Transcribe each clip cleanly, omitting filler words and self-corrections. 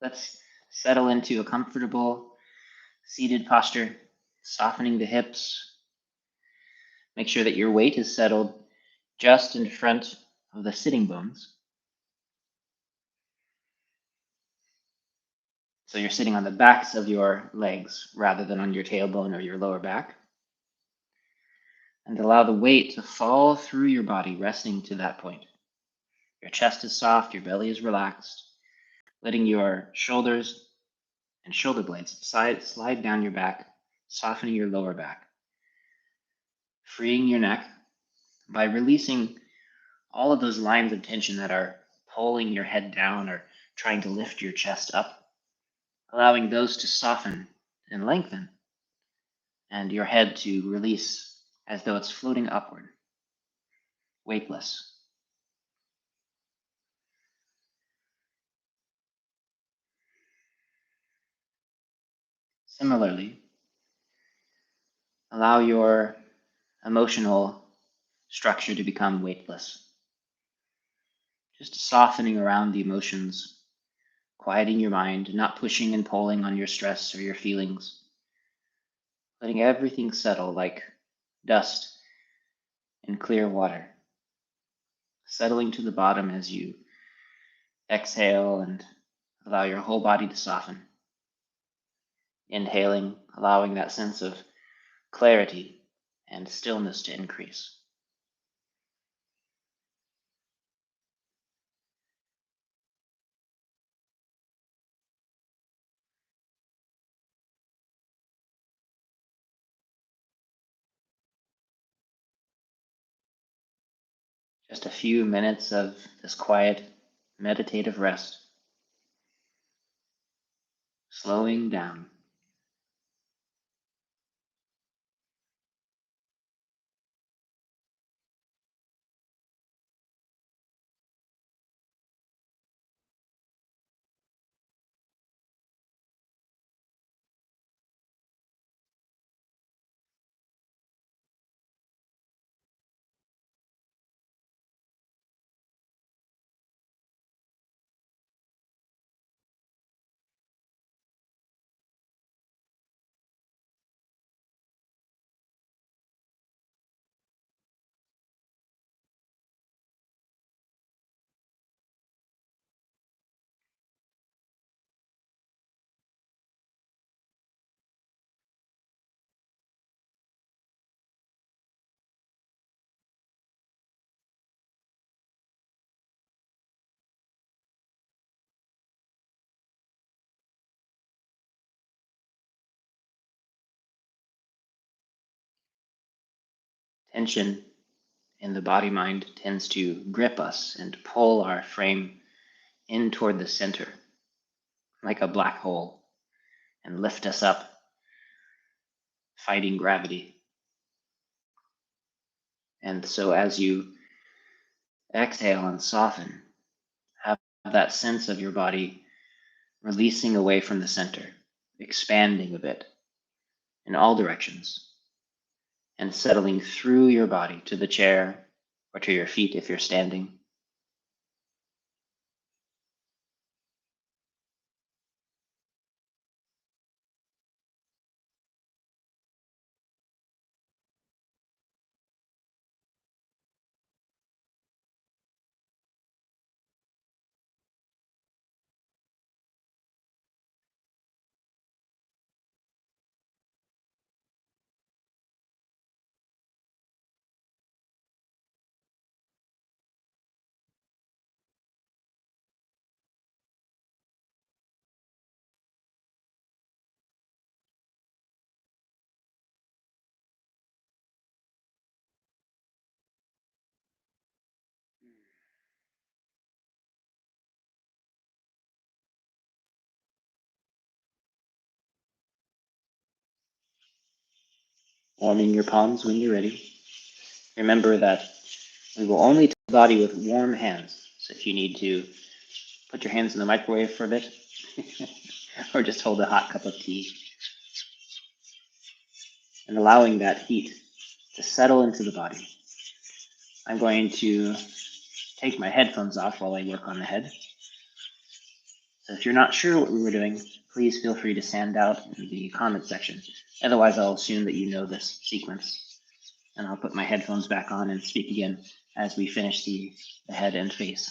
Let's settle into a comfortable seated posture, softening the hips. Make sure that your weight is settled just in front of the sitting bones. So you're sitting on the backs of your legs rather than on your tailbone or your lower back. And allow the weight to fall through your body, resting to that point. Your chest is soft, your belly is relaxed, letting your shoulders and shoulder blades slide down your back, softening your lower back. Freeing your neck by releasing all of those lines of tension that are pulling your head down or trying to lift your chest up, allowing those to soften and lengthen, and your head to release as though it's floating upward, weightless. Similarly, allow your emotional structure to become weightless. Just softening around the emotions, quieting your mind, not pushing and pulling on your stress or your feelings, letting everything settle like dust in clear water, settling to the bottom as you exhale and allow your whole body to soften. Inhaling, allowing that sense of clarity and stillness to increase. Just a few minutes of this quiet, meditative rest. Slowing down. Tension in the body-mind tends to grip us and pull our frame in toward the center, like a black hole, and lift us up, fighting gravity. And so as you exhale and soften, have that sense of your body releasing away from the center, expanding a bit in all directions, and settling through your body to the chair or to your feet if you're standing. Warming your palms when you're ready. Remember that we will only touch the body with warm hands. So if you need to put your hands in the microwave for a bit, or just hold a hot cup of tea, and allowing that heat to settle into the body. I'm going to take my headphones off while I work on the head, So if you're not sure what we were doing, please feel free to stand out in the comment section. Otherwise, I'll assume that you know this sequence. And I'll put my headphones back on and speak again as we finish the head and face.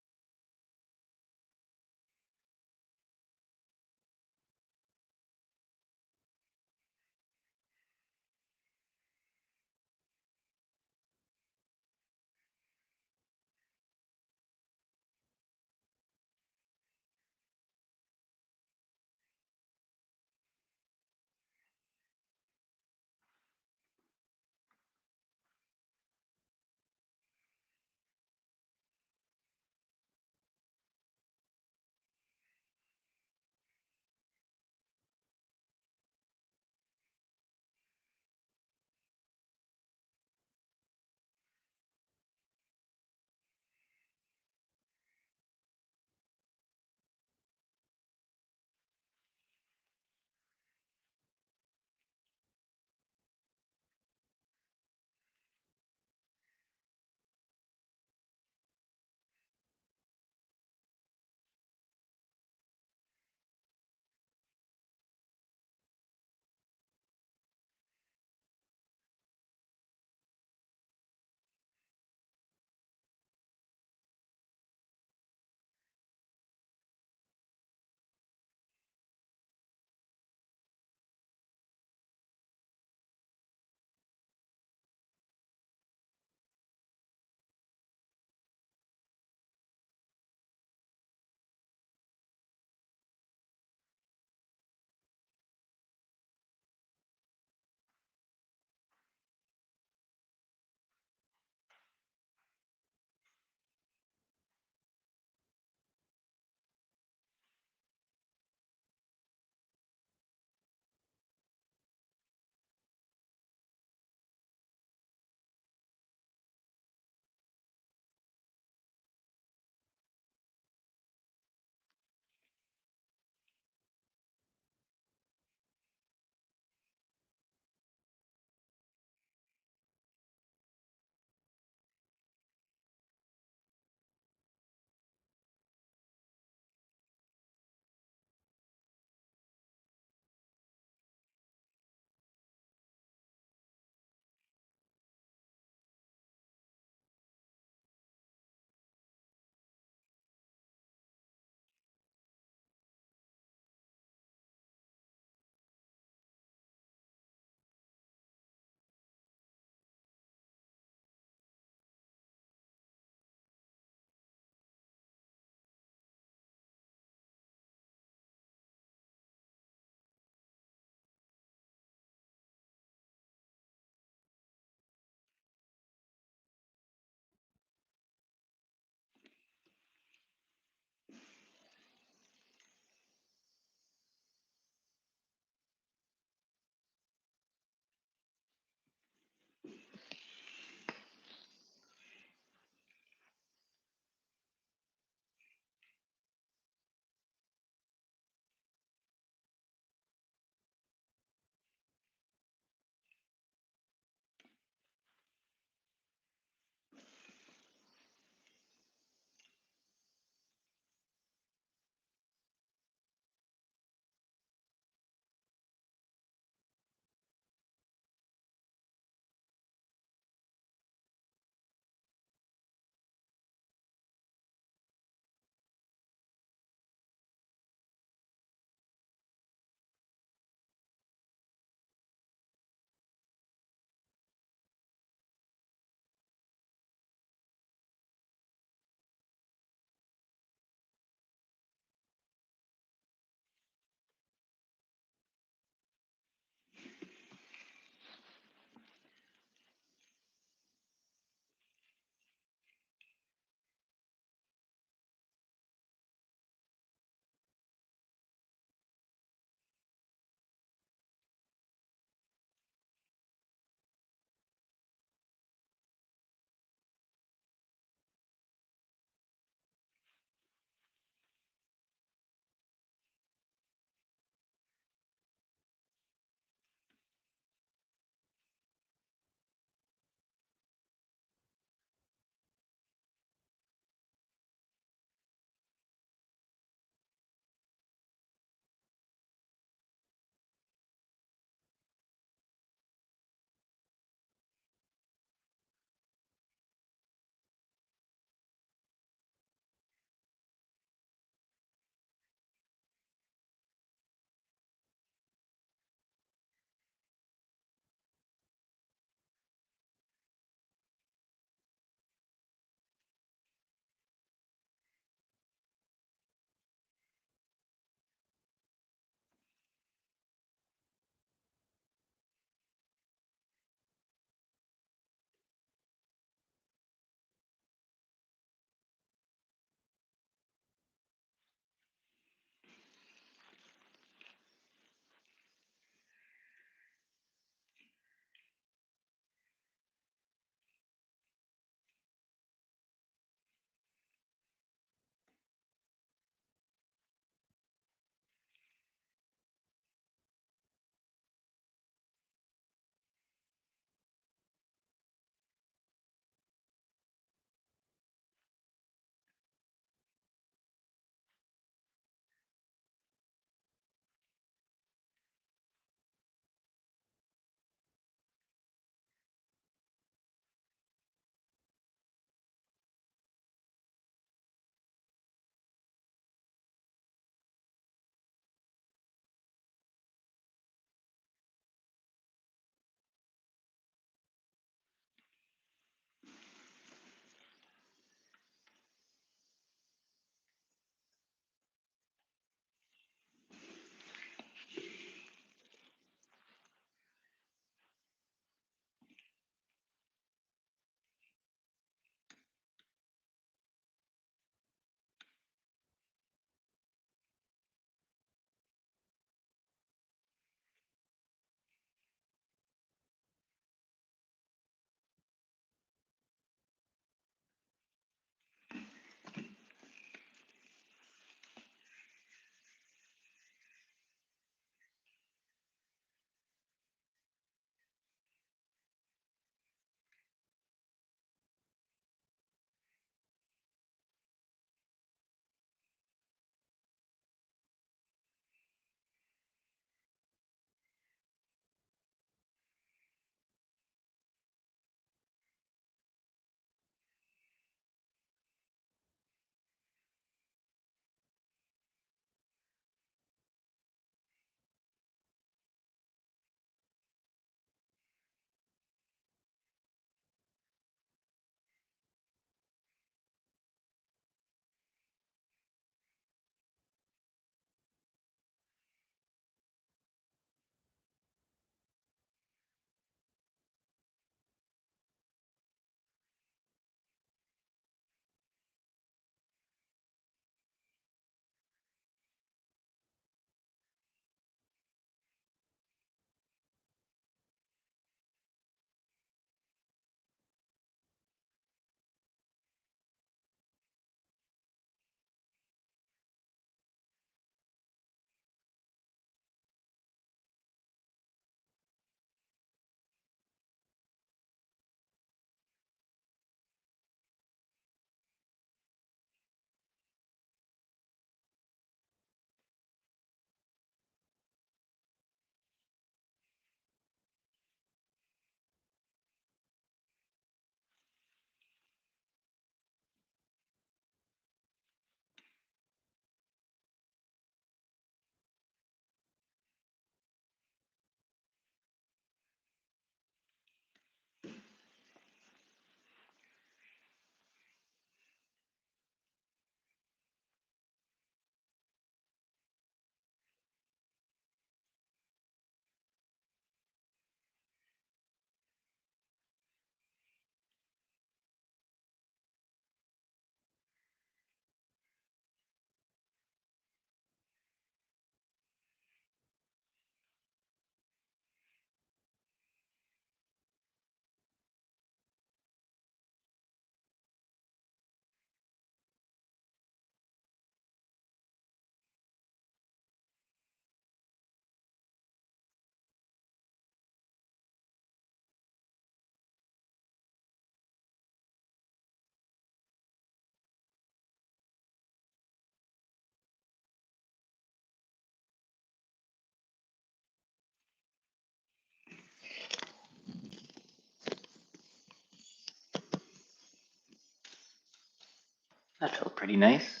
That felt pretty nice.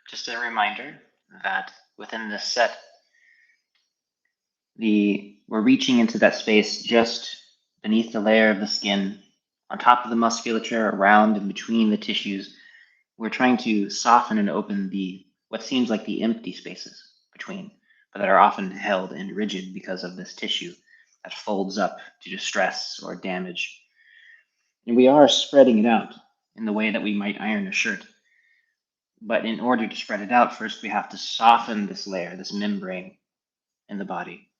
Just a reminder that within this set, we're reaching into that space just beneath the layer of the skin, on top of the musculature, around and between the tissues. We're trying to soften and open what seems like the empty spaces between, but that are often held and rigid because of this tissue that folds up due to stress or damage. And we are spreading it out in the way that we might iron a shirt. But in order to spread it out, first we have to soften this layer, this membrane in the body.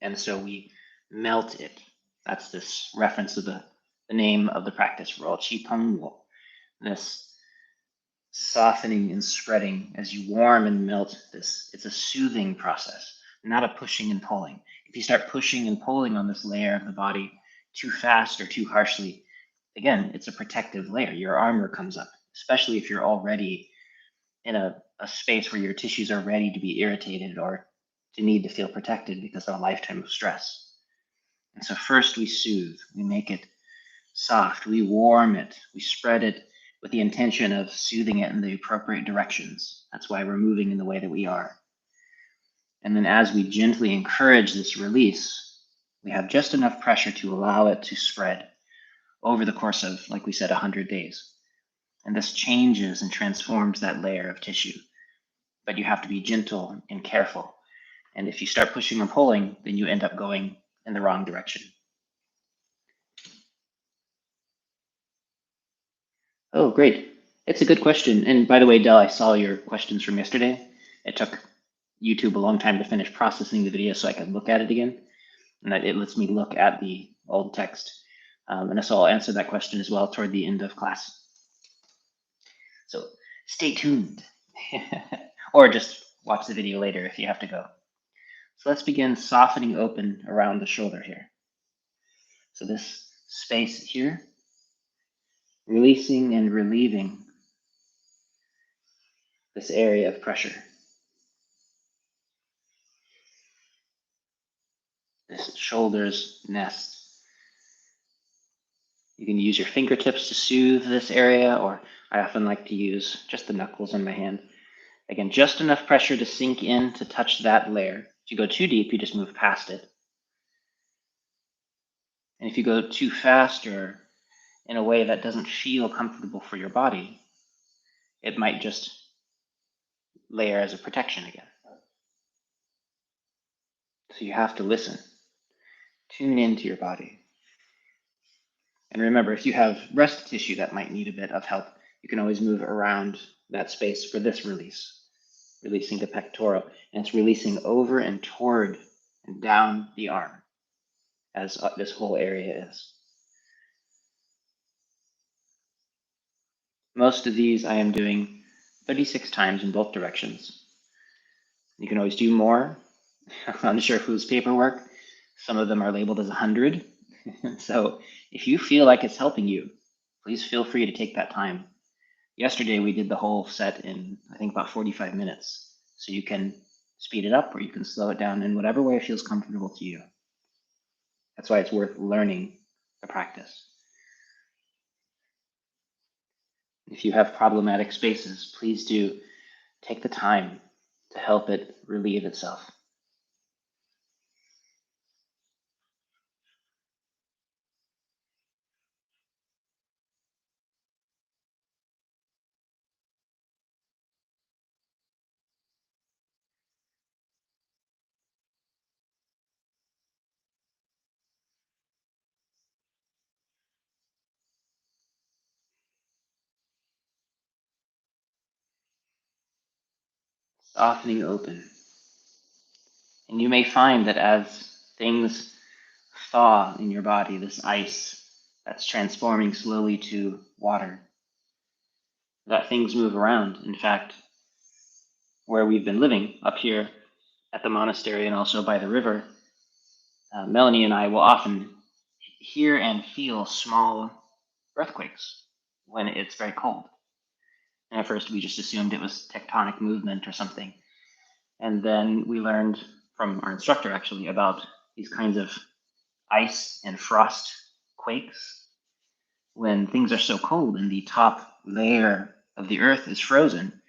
And so we melt it. That's this reference to the name of the practice,融氣騰膜. This softening and spreading as you warm and melt this. It's a soothing process, not a pushing and pulling. If you start pushing and pulling on this layer of the body too fast or too harshly, again, it's a protective layer. Your armor comes up, especially if you're already in a space where your tissues are ready to be irritated or to need to feel protected because of a lifetime of stress. And so first we soothe, we make it soft, we warm it, we spread it with the intention of soothing it in the appropriate directions. That's why we're moving in the way that we are. And then as we gently encourage this release, we have just enough pressure to allow it to spread over the course of, like we said, 100 days. And this changes and transforms that layer of tissue. But you have to be gentle and careful. And if you start pushing or pulling, then you end up going in the wrong direction. Oh, great. It's a good question. And by the way, Del, I saw your questions from yesterday. It took YouTube a long time to finish processing the video so I could look at it again. And it lets me look at the old text. And so I'll answer that question as well toward the end of class. So stay tuned. Or just watch the video later if you have to go. So let's begin softening open around the shoulder here. So this space here, releasing and relieving this area of pressure. This shoulder's nest. You can use your fingertips to soothe this area, or I often like to use just the knuckles in my hand. Again, just enough pressure to sink in to touch that layer. If you go too deep, you just move past it. And if you go too fast or in a way that doesn't feel comfortable for your body, it might just layer as a protection again. So you have to listen. Tune into your body. And remember, if you have breast tissue that might need a bit of help, you can always move around that space for this release, releasing the pectoral. And it's releasing over and toward and down the arm, as this whole area is. Most of these I am doing 36 times in both directions. You can always do more. I'm unsure whose paperwork. Some of them are labeled as 100. So if you feel like it's helping you, please feel free to take that time. Yesterday we did the whole set in, I think, about 45 minutes. So you can speed it up or you can slow it down in whatever way feels comfortable to you. That's why it's worth learning the practice. If you have problematic spaces, please do take the time to help it relieve itself. Softening open. And you may find that as things thaw in your body, this ice that's transforming slowly to water, that things move around. In fact, where we've been living up here at the monastery and also by the river, Melanie and I will often hear and feel small earthquakes when it's very cold. And at first we just assumed it was tectonic movement or something. And then we learned from our instructor actually about these kinds of ice and frost quakes. when things are so cold and the top layer of the earth is frozen,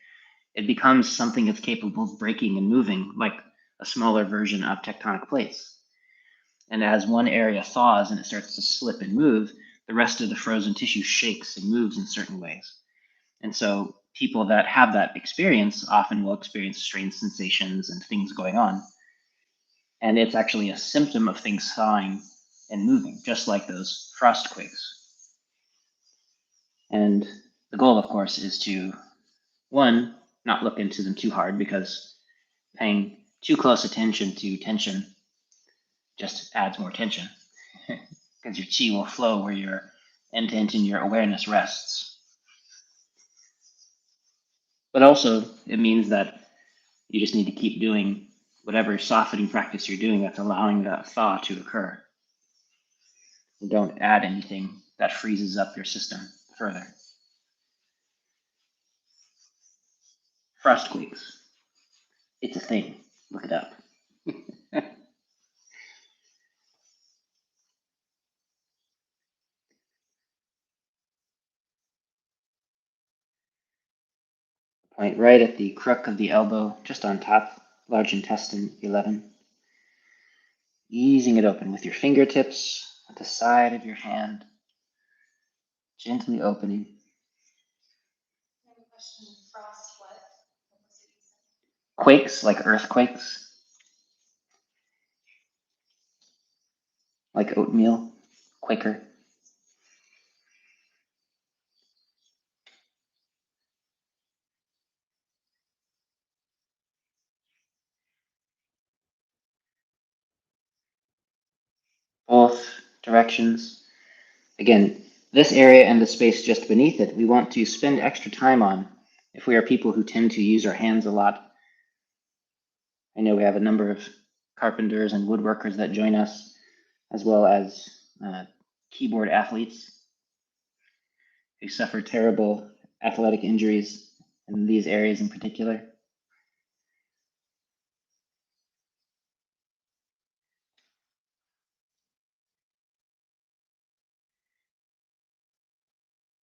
it becomes something that's capable of breaking and moving, like a smaller version of tectonic plates. And as one area thaws and it starts to slip and move, the rest of the frozen tissue shakes and moves in certain ways. And so people that have that experience often will experience strange sensations and things going on. And it's actually a symptom of things thawing and moving, just like those frost quakes. And the goal, of course, is to, one, not look into them too hard, because paying too close attention to tension just adds more tension, because your chi will flow where your intent and your awareness rests. But also, it means that you just need to keep doing whatever softening practice you're doing that's allowing that thaw to occur. And don't add anything that freezes up your system further. Frost quakes. It's a thing. Look it up. Point right at the crook of the elbow, just on top, large intestine 11. Easing it open with your fingertips at the side of your hand, gently opening. I have a question. Frost what? Quakes, like earthquakes, like oatmeal, Quaker. Both directions. Again, this area and the space just beneath it, we want to spend extra time on if we are people who tend to use our hands a lot. I know we have a number of carpenters and woodworkers that join us, as well as keyboard athletes who suffer terrible athletic injuries in these areas in particular. You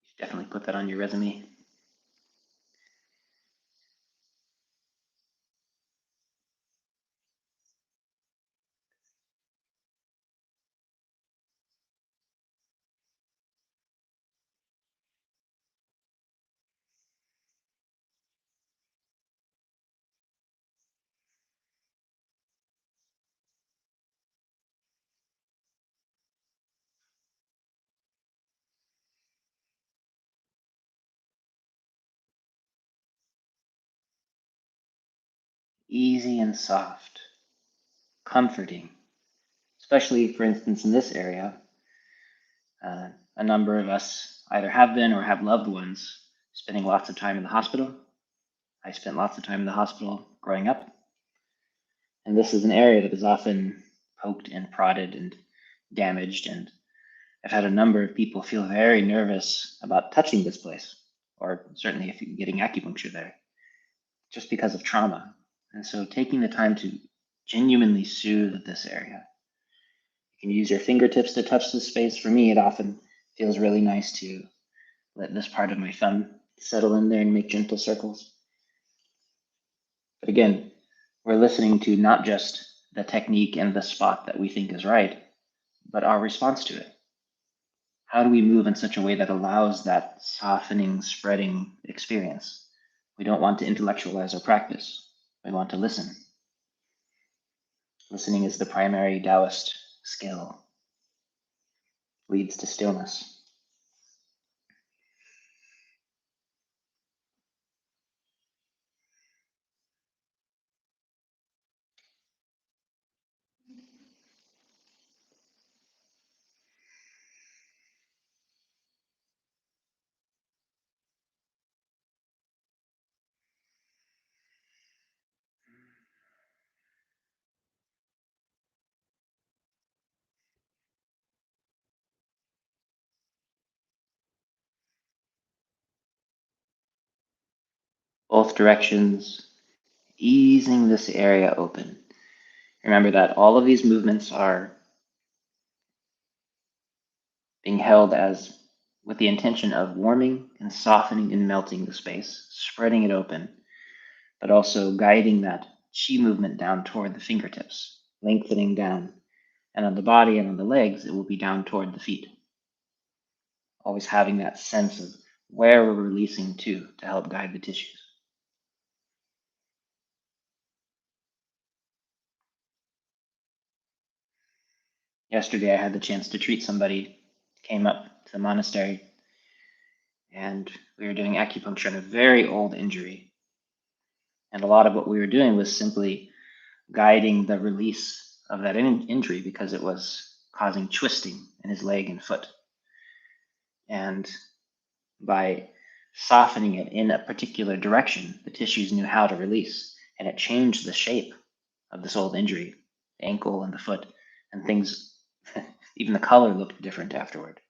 should definitely put that on your resume. Easy and soft, comforting, especially, for instance, in this area. A number of us either have been or have loved ones spending lots of time in the hospital. I spent lots of time in the hospital growing up. And this is an area that is often poked and prodded and damaged. And I've had a number of people feel very nervous about touching this place, or certainly if you're getting acupuncture there, just because of trauma. And so taking the time to genuinely soothe this area. You can use your fingertips to touch this space. For me, it often feels really nice to let this part of my thumb settle in there and make gentle circles. But again, we're listening to not just the technique and the spot that we think is right, but our response to it. How do we move in such a way that allows that softening, spreading experience? We don't want to intellectualize our practice. We want to listen. Listening is the primary Daoist skill. Leads to stillness. Both directions, easing this area open. Remember that all of these movements are being held as with the intention of warming and softening and melting the space, spreading it open, but also guiding that chi movement down toward the fingertips, lengthening down. And on the body and on the legs, it will be down toward the feet. Always having that sense of where we're releasing to help guide the tissues. Yesterday, I had the chance to treat somebody, came up to the monastery, and we were doing acupuncture on a very old injury. And a lot of what we were doing was simply guiding the release of that injury because it was causing twisting in his leg and foot. And by softening it in a particular direction, the tissues knew how to release, and it changed the shape of this old injury, the ankle and the foot, and things, even the color looked different afterward.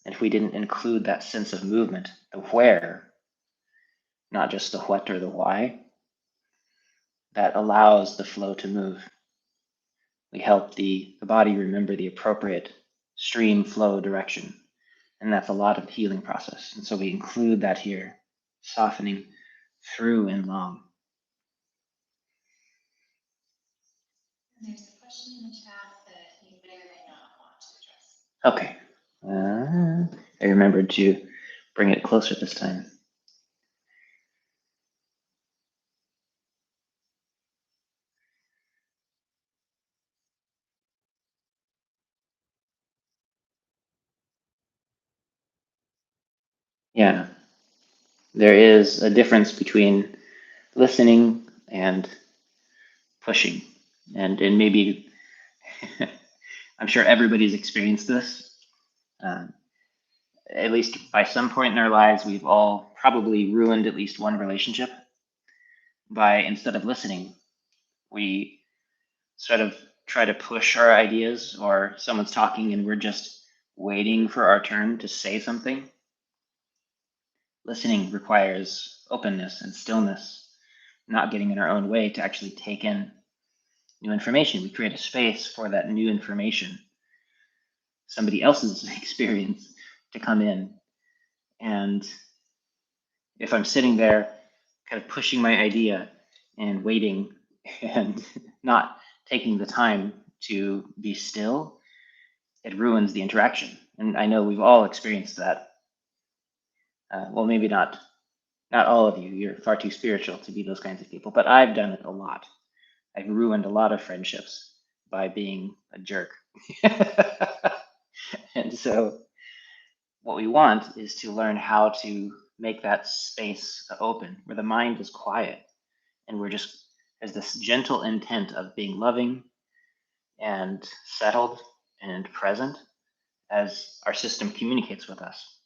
And if we didn't include that sense of movement, the where, not just the what or the why, that allows the flow to move. We help the body remember the appropriate stream flow direction. And that's a lot of the healing process. And so we include that here, softening through and long. And there's a question in the chat that you may or may not want to address. Okay. I remembered to bring it closer this time. Yeah. There is a difference between listening and pushing. And maybe, I'm sure everybody's experienced this. At least by some point in our lives, we've all probably ruined at least one relationship by, instead of listening, we sort of try to push our ideas, or someone's talking and we're just waiting for our turn to say something. Listening requires openness and stillness, not getting in our own way to actually take in new information. We create a space for that new information, somebody else's experience, to come in. And if I'm sitting there kind of pushing my idea and waiting and not taking the time to be still, it ruins the interaction. And I know we've all experienced that. Well, maybe not all of you. You're far too spiritual to be those kinds of people, but I've done it a lot. I've ruined a lot of friendships by being a jerk. And so what we want is to learn how to make that space open where the mind is quiet and we're just, as this gentle intent of being loving and settled and present as our system communicates with us.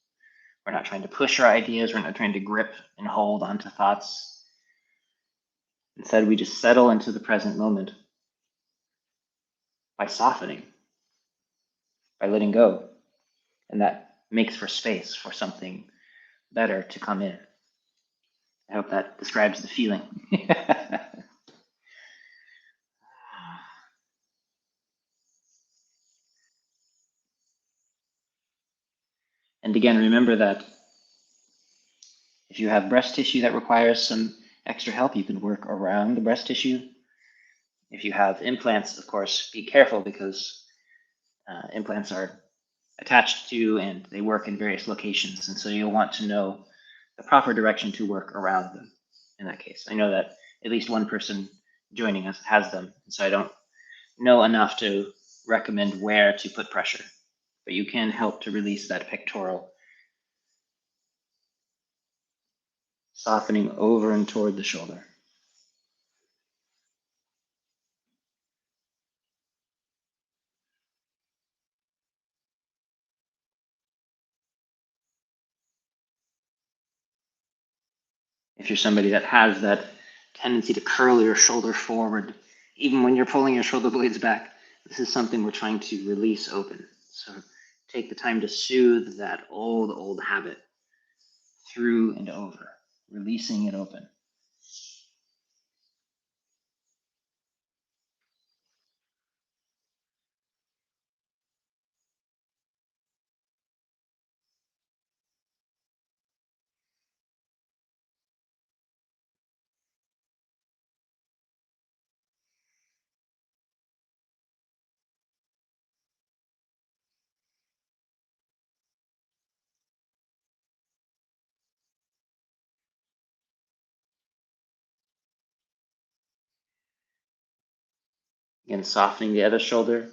We're not trying to push our ideas. We're not trying to grip and hold onto thoughts. Instead, we just settle into the present moment by softening, by letting go. And that makes for space for something better to come in. I hope that describes the feeling. And again, remember that if you have breast tissue that requires some extra help, you can work around the breast tissue. If you have implants, of course, be careful because implants are attached to and they work in various locations. And so you'll want to know the proper direction to work around them in that case. I know that at least one person joining us has them, and so I don't know enough to recommend where to put pressure, but you can help to release that pectoral, softening over and toward the shoulder. If you're somebody that has that tendency to curl your shoulder forward, even when you're pulling your shoulder blades back, this is something we're trying to release open. So take the time to soothe that old habit through and over, releasing it open. Again, softening the other shoulder.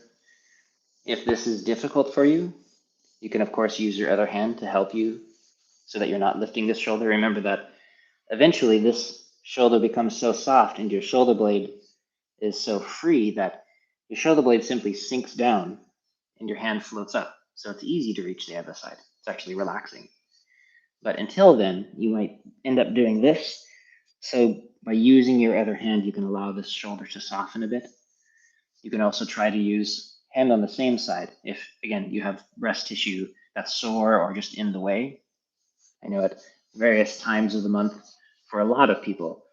If this is difficult for you, you can, of course, use your other hand to help you so that you're not lifting this shoulder. Remember that eventually this shoulder becomes so soft and your shoulder blade is so free that your shoulder blade simply sinks down and your hand floats up. So it's easy to reach the other side. It's actually relaxing. But until then, you might end up doing this. So by using your other hand, you can allow this shoulder to soften a bit. You can also try to use hand on the same side if, again, you have breast tissue that's sore or just in the way. I know at various times of the month, for a lot of people,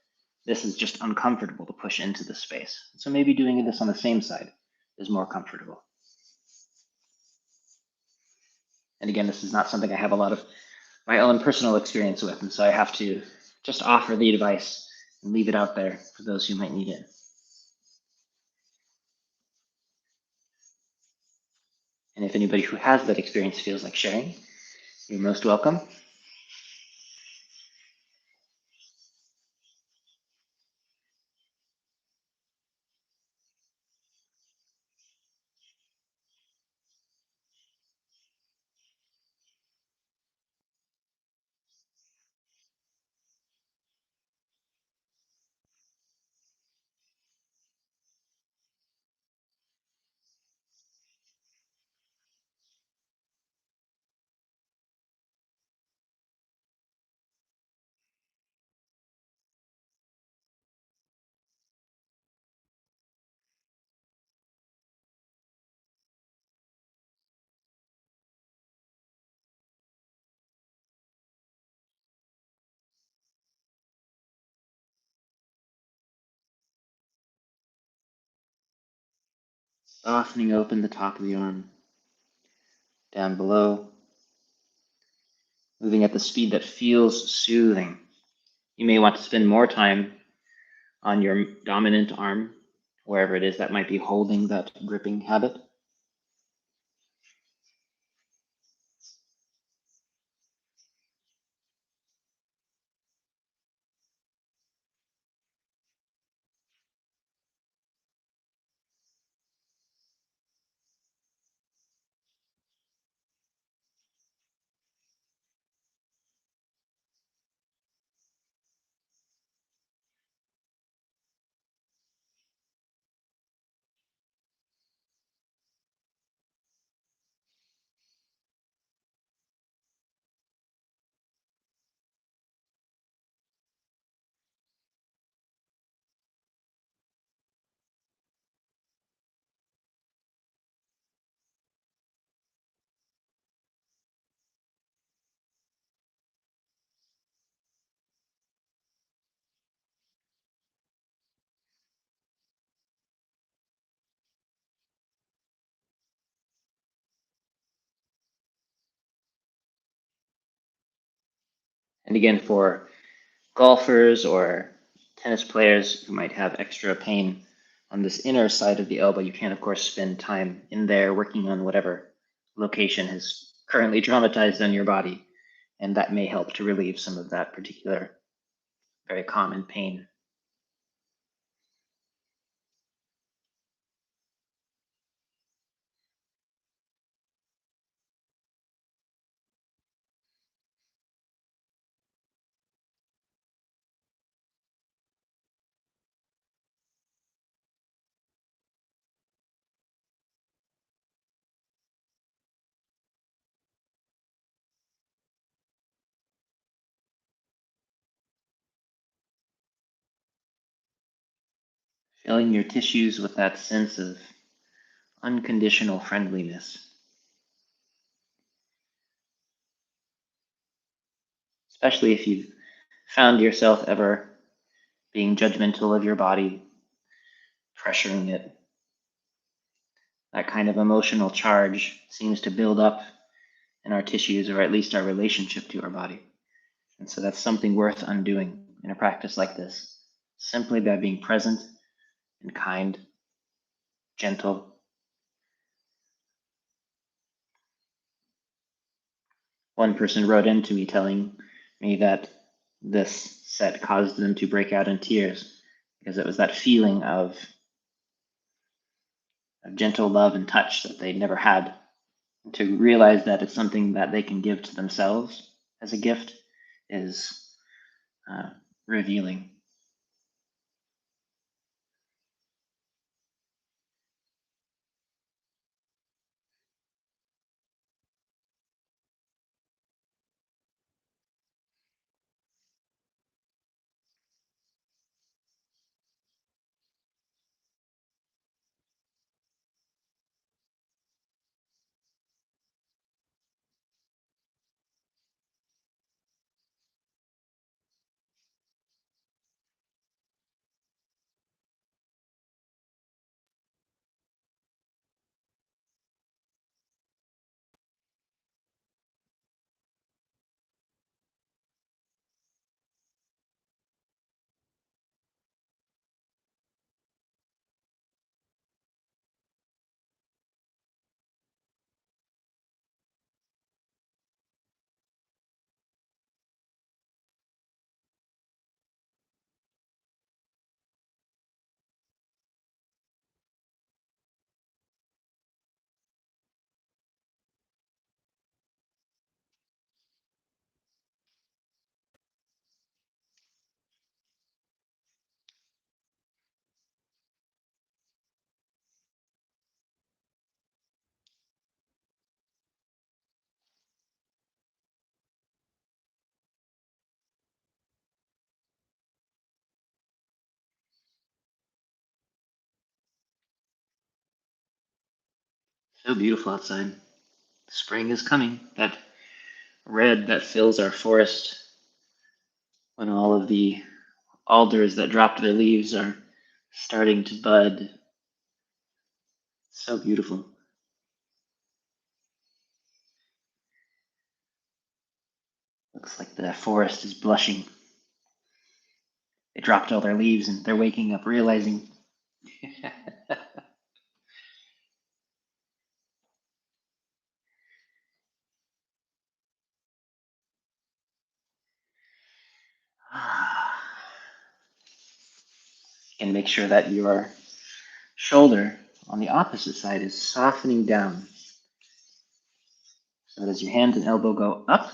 this is just uncomfortable to push into the space. So maybe doing this on the same side is more comfortable. And again, this is not something I have a lot of my own personal experience with, and so I have to just offer the advice and leave it out there for those who might need it. And if anybody who has that experience feels like sharing, you're most welcome. Softening open the top of the arm, down below, moving at the speed that feels soothing. You may want to spend more time on your dominant arm, wherever it is that might be holding that gripping habit. And again, for golfers or tennis players who might have extra pain on this inner side of the elbow, you can, of course, spend time in there working on whatever location is currently traumatized on your body, and that may help to relieve some of that particular very common pain. Filling your tissues with that sense of unconditional friendliness. Especially if you've found yourself ever being judgmental of your body, pressuring it. That kind of emotional charge seems to build up in our tissues, or at least our relationship to our body. And so that's something worth undoing in a practice like this, simply by being present and kind, gentle. One person wrote in to me telling me that this set caused them to break out in tears because it was that feeling of of gentle love and touch that they never had. And to realize that it's something that they can give to themselves as a gift is revealing. So beautiful outside. Spring is coming. That red that fills our forest when all of the alders that dropped their leaves are starting to bud. So beautiful. Looks like the forest is blushing. They dropped all their leaves and they're waking up, realizing. And make sure that your shoulder on the opposite side is softening down. So that as your hand and elbow go up,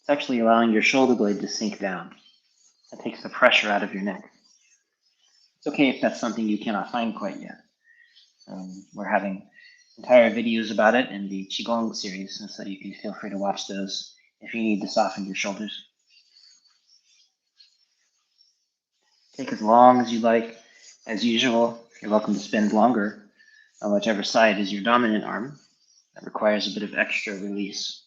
it's actually allowing your shoulder blade to sink down. That takes the pressure out of your neck. It's okay if that's something you cannot find quite yet. We're having entire videos about it in the Qigong series, and so you can feel free to watch those if you need to soften your shoulders. Take as long as you like. As usual, you're welcome to spend longer on whichever side is your dominant arm. That requires a bit of extra release.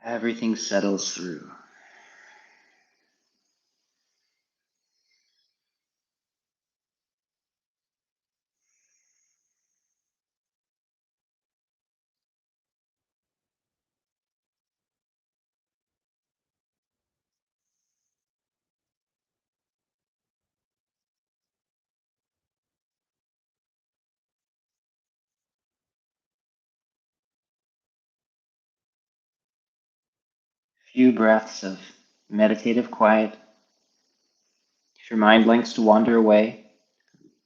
Everything settles through. Few breaths of meditative quiet. If your mind likes to wander away,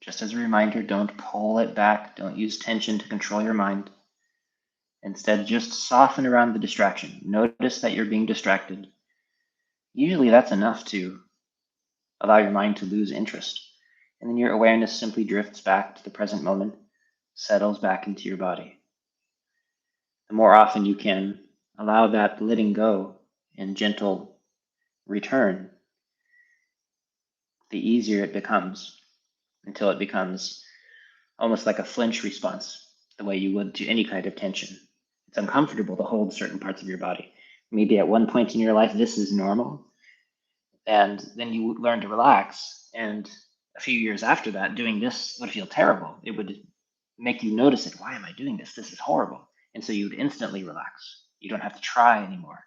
just as a reminder, don't pull it back. Don't use tension to control your mind. Instead, just soften around the distraction. Notice that you're being distracted. Usually that's enough to allow your mind to lose interest. And then your awareness simply drifts back to the present moment, settles back into your body. The more often you can allow that letting go and gentle return, the easier it becomes, until it becomes almost like a flinch response, the way you would to any kind of tension. It's uncomfortable to hold certain parts of your body. Maybe at one point in your life, this is normal, and then you learn to relax. And a few years after that, doing this would feel terrible. It would make you notice it. Why am I doing this? This is horrible. And so you would instantly relax. You don't have to try anymore.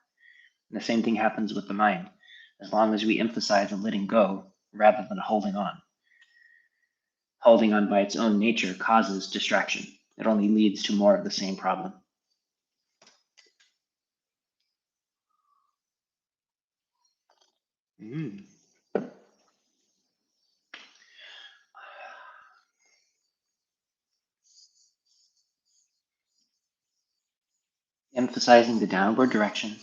And the same thing happens with the mind, as long as we emphasize the letting go rather than holding on. holding on by its own nature causes distraction. It only leads to more of the same problem. Emphasizing the downward direction,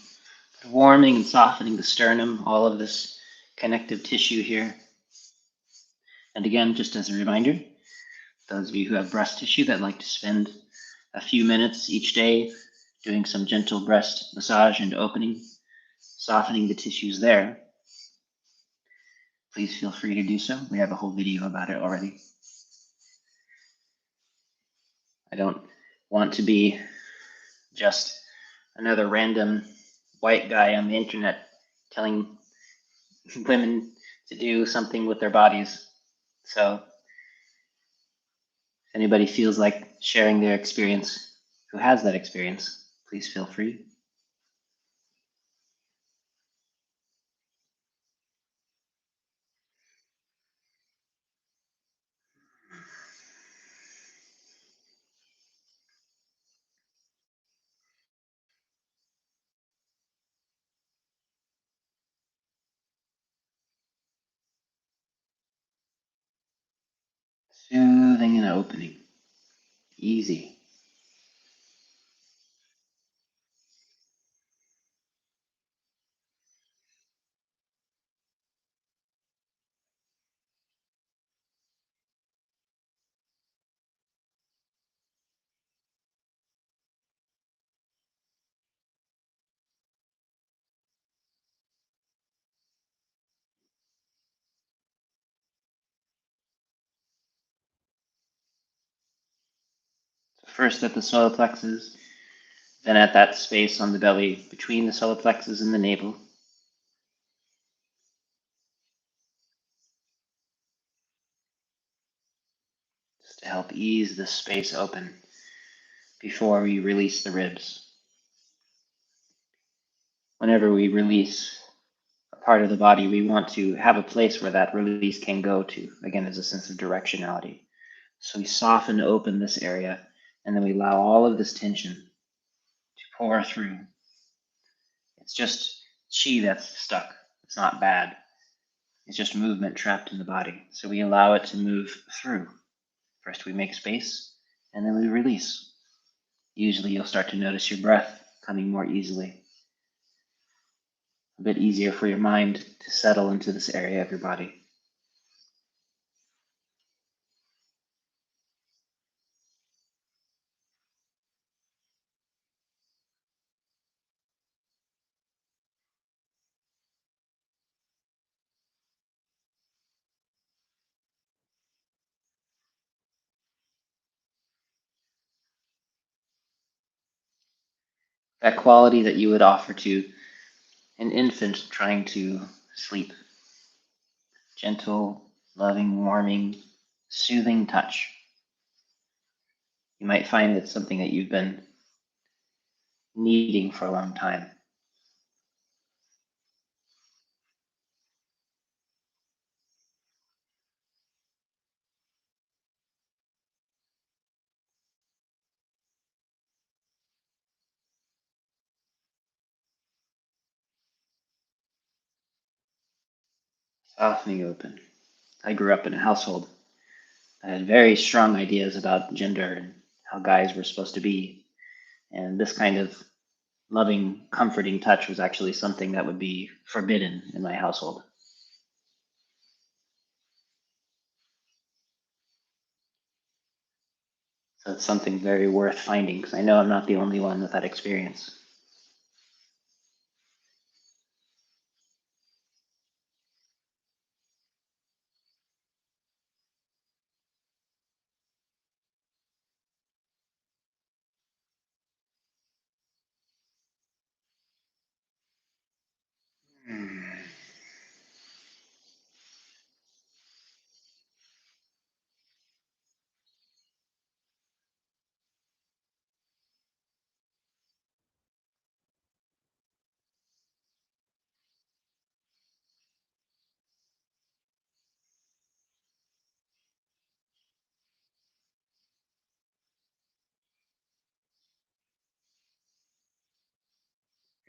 warming and softening the sternum, all of this connective tissue here. And again, just as a reminder, those of you who have breast tissue that like to spend a few minutes each day doing some gentle breast massage and opening, softening the tissues there, please feel free to do so. We have a whole video about it already. I don't want to be just another random white guy on the internet telling women to do something with their bodies. So if anybody feels like sharing their experience, who has that experience, please feel free. Soothing and opening. Easy. First at the solar plexus, then at that space on the belly between the solar plexus and the navel. Just to help ease the space open before we release the ribs. Whenever we release a part of the body, we want to have a place where that release can go to. Again, as a sense of directionality. So we soften open this area, and then we allow all of this tension to pour through. It's just chi that's stuck. It's not bad. It's just movement trapped in the body. So we allow it to move through. First we make space, and then we release. Usually you'll start to notice your breath coming more easily. A bit easier for your mind to settle into this area of your body. That quality that you would offer to an infant trying to sleep. Gentle, loving, warming, soothing touch. You might find it's something that you've been needing for a long time. Softening open. I grew up in a household that had very strong ideas about gender and how guys were supposed to be. And this kind of loving, comforting touch was actually something that would be forbidden in my household. So it's something very worth finding, because I know I'm not the only one with that experience.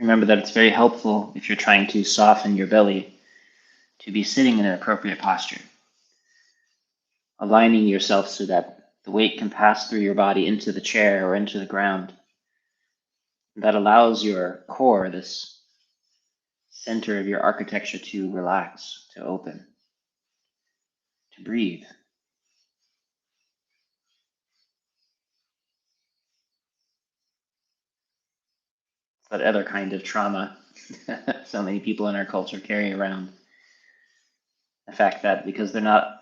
Remember that it's very helpful if you're trying to soften your belly to be sitting in an appropriate posture, aligning yourself so that the weight can pass through your body into the chair or into the ground. That allows your core, this center of your architecture, to relax, to open, to breathe. That other kind of trauma so many people in our culture carry around. The fact that because they're not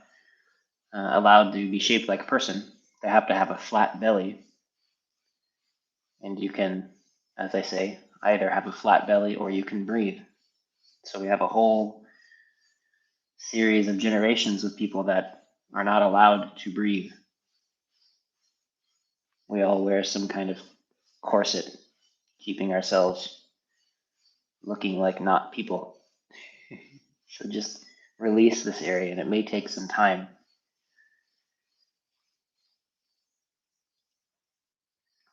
allowed to be shaped like a person, they have to have a flat belly. And you can, as I say, either have a flat belly or you can breathe. So we have a whole series of generations of people that are not allowed to breathe. We all wear some kind of corset, keeping ourselves looking like not people. So just release this area, and it may take some time.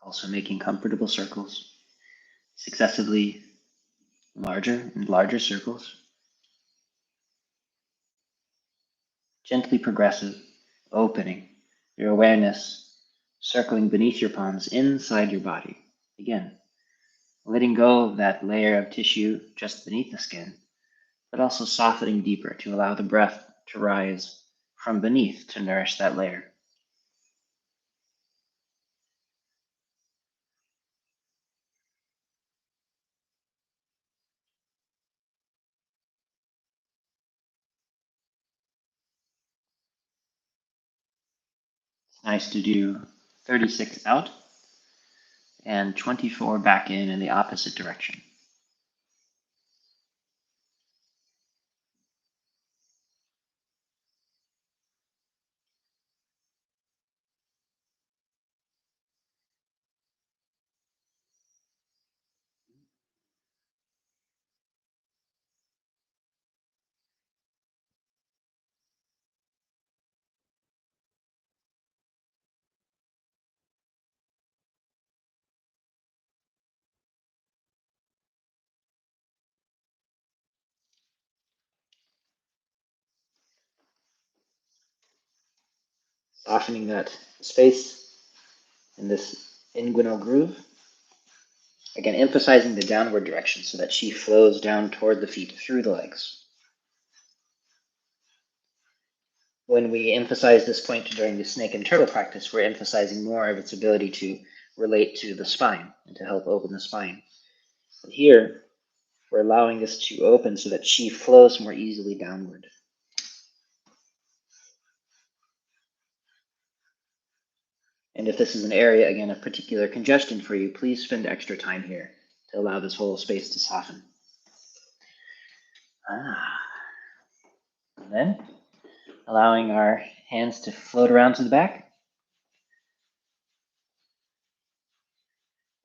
Also making comfortable circles, successively larger and larger circles. Gently progressive, opening your awareness, circling beneath your palms inside your body. Again, letting go of that layer of tissue just beneath the skin, but also softening deeper to allow the breath to rise from beneath to nourish that layer. It's nice to do 36 out and 24 back in the opposite direction. Softening that space in this inguinal groove. Again, emphasizing the downward direction so that chi flows down toward the feet through the legs. When we emphasize this point during the snake and turtle practice, we're emphasizing more of its ability to relate to the spine and to help open the spine. But here, we're allowing this to open so that chi flows more easily downward. And if this is an area, again, of particular congestion for you, please spend extra time here to allow this whole space to soften. And then, allowing our hands to float around to the back,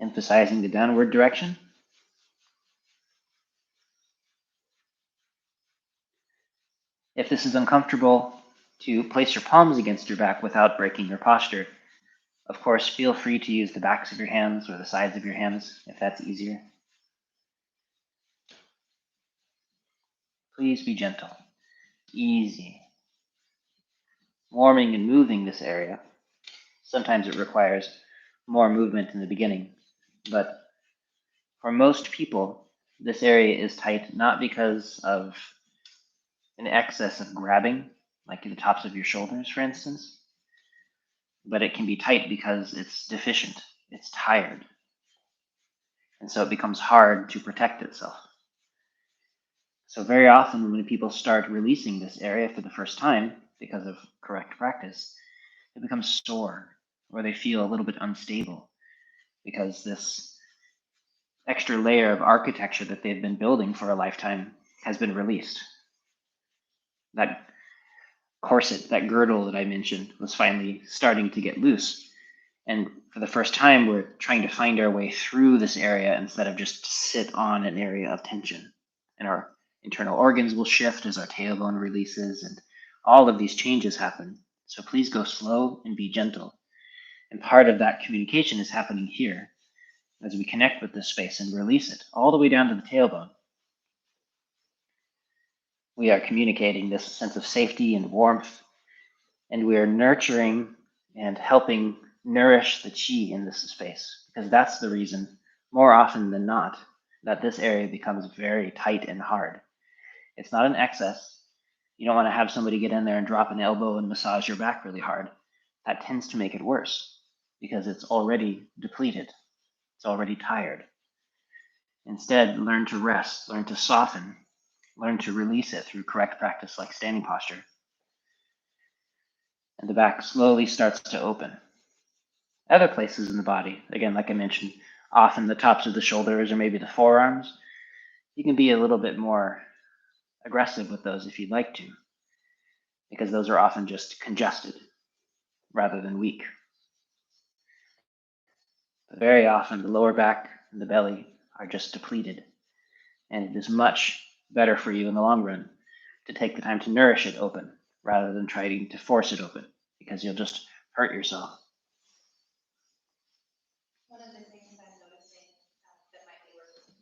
emphasizing the downward direction. If this is uncomfortable, to place your palms against your back without breaking your posture. Of course, feel free to use the backs of your hands or the sides of your hands if that's easier. Please be gentle, easy. Warming and moving this area. Sometimes it requires more movement in the beginning, but for most people, this area is tight not because of an excess of grabbing, like the tops of your shoulders, for instance, but it can be tight because it's deficient, it's tired, and so it becomes hard to protect itself. So very often when people start releasing this area for the first time, because of correct practice, it becomes sore, or they feel a little bit unstable, because this extra layer of architecture that they've been building for a lifetime has been released. That corset, that girdle that I mentioned, was finally starting to get loose. And for the first time, we're trying to find our way through this area instead of just sit on an area of tension. And our internal organs will shift as our tailbone releases, and all of these changes happen. So please go slow and be gentle. And part of that communication is happening here. as we connect with this space and release it all the way down to the tailbone, we are communicating this sense of safety and warmth, and we are nurturing and helping nourish the qi in this space, because that's the reason, more often than not, that this area becomes very tight and hard. It's not an excess. You don't want to have somebody get in there and drop an elbow and massage your back really hard. That tends to make it worse because it's already depleted. It's already tired. Instead, learn to rest, learn to soften, learn to release it through correct practice like standing posture. And the back slowly starts to open. Other places in the body, again, like I mentioned, often the tops of the shoulders or maybe the forearms, you can be a little bit more aggressive with those if you'd like to, because those are often just congested rather than weak. But very often the lower back and the belly are just depleted, and it is much better for you in the long run to take the time to nourish it open rather than trying to force it open, because you'll just hurt yourself. One of the things I'm noticing that might be worth mentioning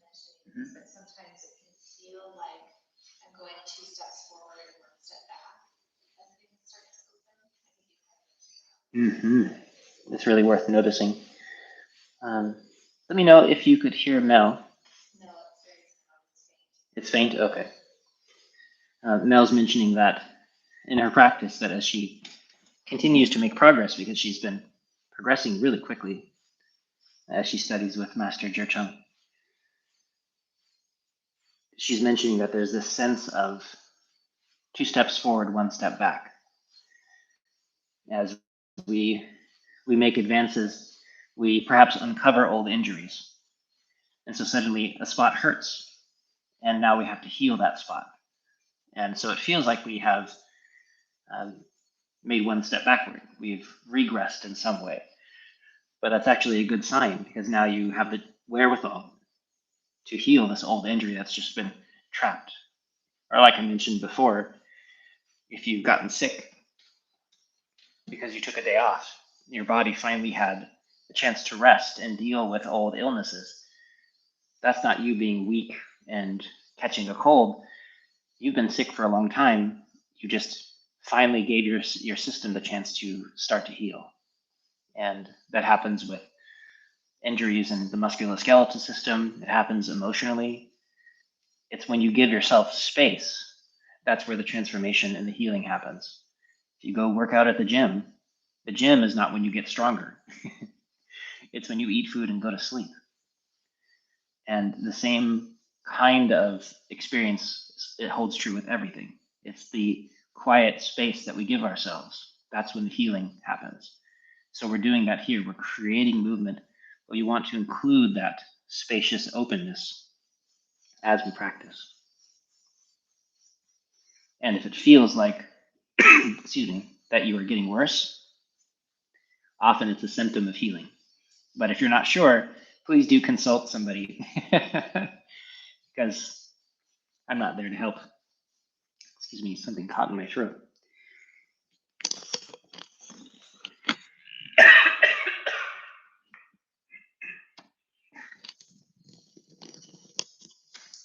is that sometimes it can feel like I'm going 2 steps forward and 1 step back as things start to open. It's really worth noticing. Let me know if you could hear Mel. No, it's very faint. It's faint? Okay. Mel's mentioning that in her practice, that as she continues to make progress, because she's been progressing really quickly as she studies with Master ZhiCheng, she's mentioning that there's this sense of 2 steps forward, 1 step back. As we make advances, we perhaps uncover old injuries. And so suddenly a spot hurts, and now we have to heal that spot. And so it feels like we have made 1 step backward. We've regressed in some way. But that's actually a good sign, because now you have the wherewithal to heal this old injury that's just been trapped. Or like I mentioned before, if you've gotten sick because you took a day off, your body finally had a chance to rest and deal with old illnesses. That's not you being weak and catching a cold. You've been sick for a long time. You just finally gave your system the chance to start to heal. And that happens with injuries in the musculoskeletal system. It happens emotionally. It's when you give yourself space, that's where the transformation and the healing happens. If you go work out at the gym is not when you get stronger. It's when you eat food and go to sleep. And the same kind of experience, it holds true with everything. It's the quiet space that we give ourselves. That's when the healing happens. So we're doing that here. We're creating movement, but we want to include that spacious openness as we practice. And if it feels like, excuse me, that you are getting worse, often it's a symptom of healing. But if you're not sure, please do consult somebody, because I'm not there to help. Excuse me, something caught in my throat.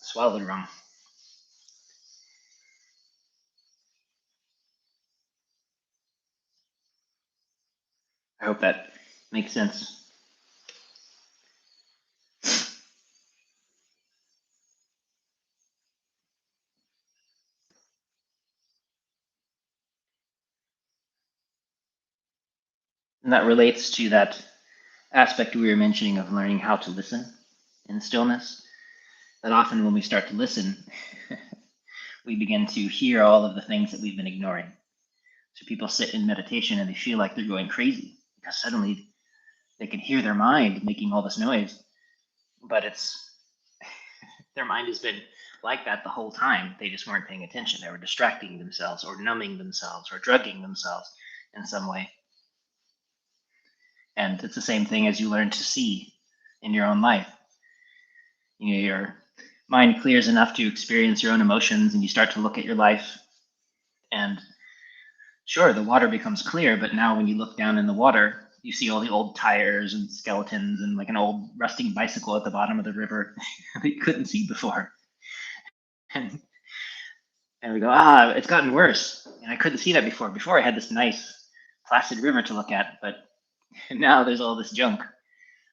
Swallowed wrong. I hope that makes sense. And that relates to that aspect we were mentioning of learning how to listen in stillness. That often when we start to listen, we begin to hear all of the things that we've been ignoring. So people sit in meditation and they feel like they're going crazy because suddenly they can hear their mind making all this noise, but it's their mind has been like that the whole time. They just weren't paying attention. They were distracting themselves or numbing themselves or drugging themselves in some way. And it's the same thing as you learn to see in your own life. You know, your mind clears enough to experience your own emotions, and you start to look at your life, and sure, the water becomes clear, but now when you look down in the water, you see all the old tires and skeletons and like an old rusting bicycle at the bottom of the river that you couldn't see before. And we go, it's gotten worse. And I couldn't see that before. Before I had this nice placid river to look at, but now there's all this junk.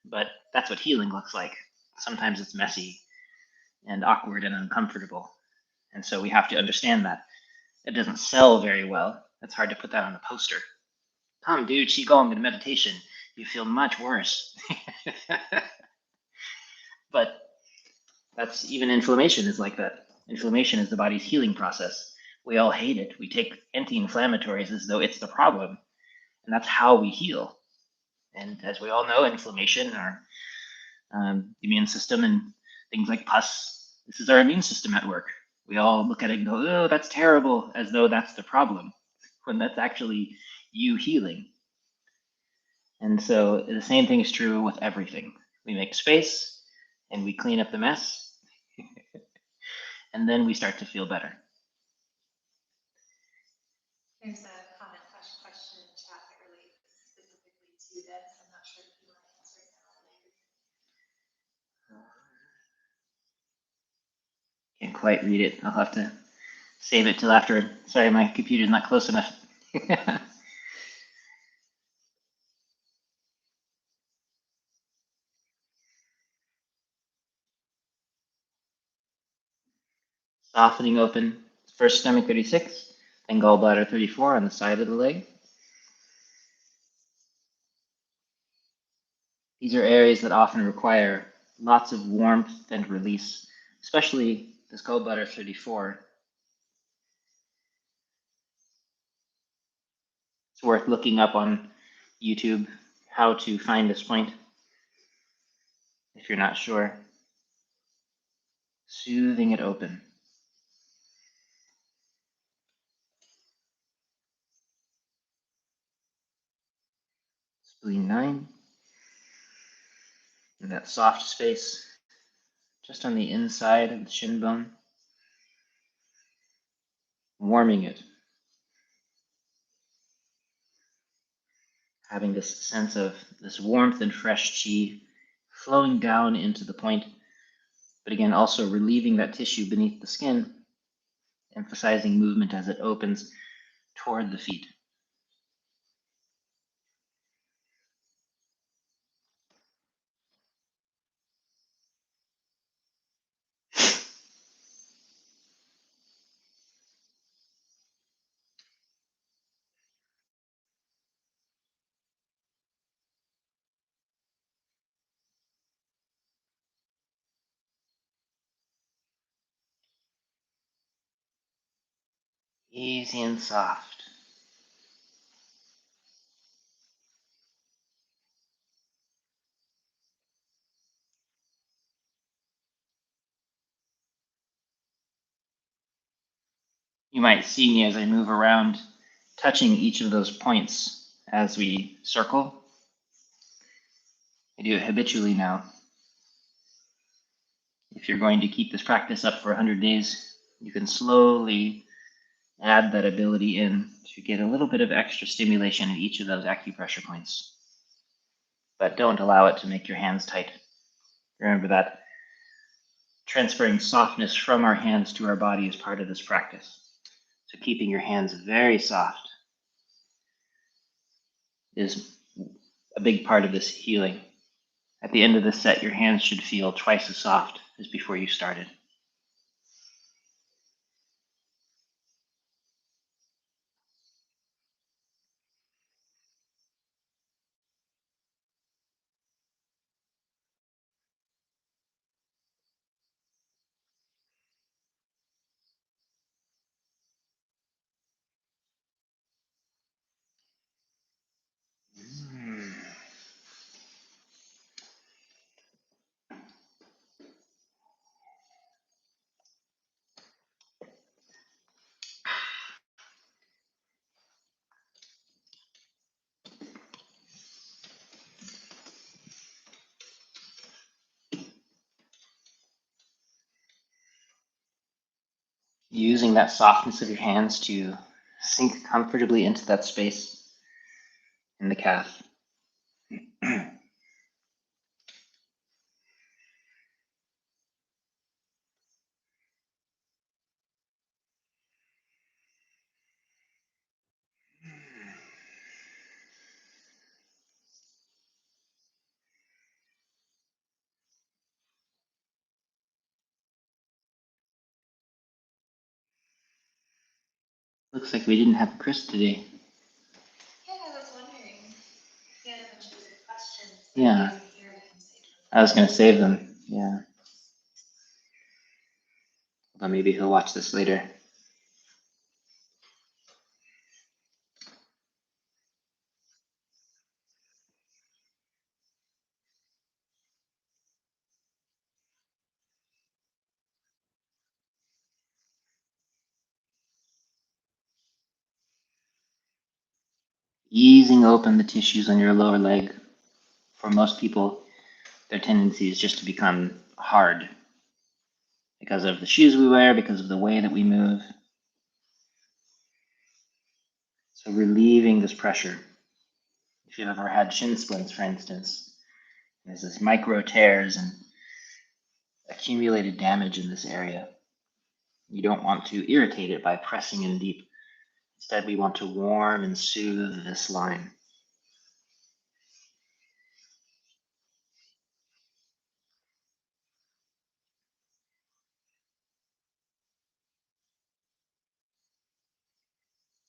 But that's what healing looks like. Sometimes it's messy and awkward and uncomfortable. And so we have to understand that. It doesn't sell very well. It's hard to put that on a poster. Come do Qigong and meditation. You feel much worse. But that's even inflammation is like that. Inflammation is the body's healing process. We all hate it. We take anti-inflammatories as though it's the problem. And that's how we heal. And as we all know, inflammation, our immune system and things like pus, this is our immune system at work. We all look at it and go, oh, that's terrible, as though that's the problem, when that's actually you healing. And so the same thing is true with everything. We make space and we clean up the mess, and then we start to feel better. There's a question in chat that relates specifically to this. I'm not sure if you want to answer it now or later. Can't quite read it. I'll have to save it till after. Sorry, my computer's not close enough. Softening open, first stomach 36, then gallbladder 34 on the side of the leg. These are areas that often require lots of warmth and release, especially this gallbladder 34. It's worth looking up on YouTube how to find this point if you're not sure. Soothing it open. Spleen 9. And that soft space just on the inside of the shin bone. Warming it. Having this sense of this warmth and fresh chi flowing down into the point, but again, also relieving that tissue beneath the skin, emphasizing movement as it opens toward the feet. Easy and soft. You might see me as I move around, touching each of those points as we circle. I do it habitually now. If you're going to keep this practice up for 100 days, you can slowly add that ability in to get a little bit of extra stimulation in each of those acupressure points. But don't allow it to make your hands tight. Remember that transferring softness from our hands to our body is part of this practice. So keeping your hands very soft is a big part of this healing. At the end of this set, your hands should feel twice as soft as before you started. Using that softness of your hands to sink comfortably into that space in the calf. Looks like we didn't have Chris today. Yeah, I was wondering. He had a bunch of good questions. Yeah. He was here to say I was going to save them. Yeah. But maybe he'll watch this later. Easing open the tissues on your lower leg. For most people, their tendency is just to become hard because of the shoes we wear, because of the way that we move. So relieving this pressure. If you've ever had shin splints, for instance, there's this micro tears and accumulated damage in this area. You don't want to irritate it by pressing in deep. Instead, we want to warm and soothe this line.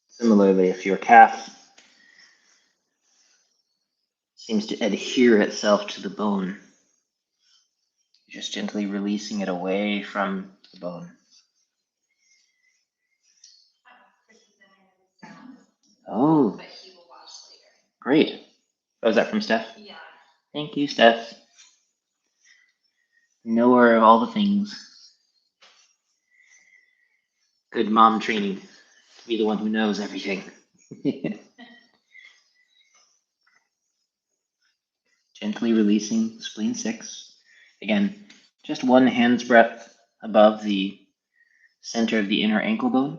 Similarly, if your calf seems to adhere itself to the bone, just gently releasing it away from the bone. Chris is in here with sound, Oh, but he will watch later. great. Oh, was that from Steph? Yeah. Thank you, Steph. Knower of all the things. Good mom training. To be the one who knows everything. Gently releasing spleen 6. Again, just one hand's breadth above the center of the inner ankle bone,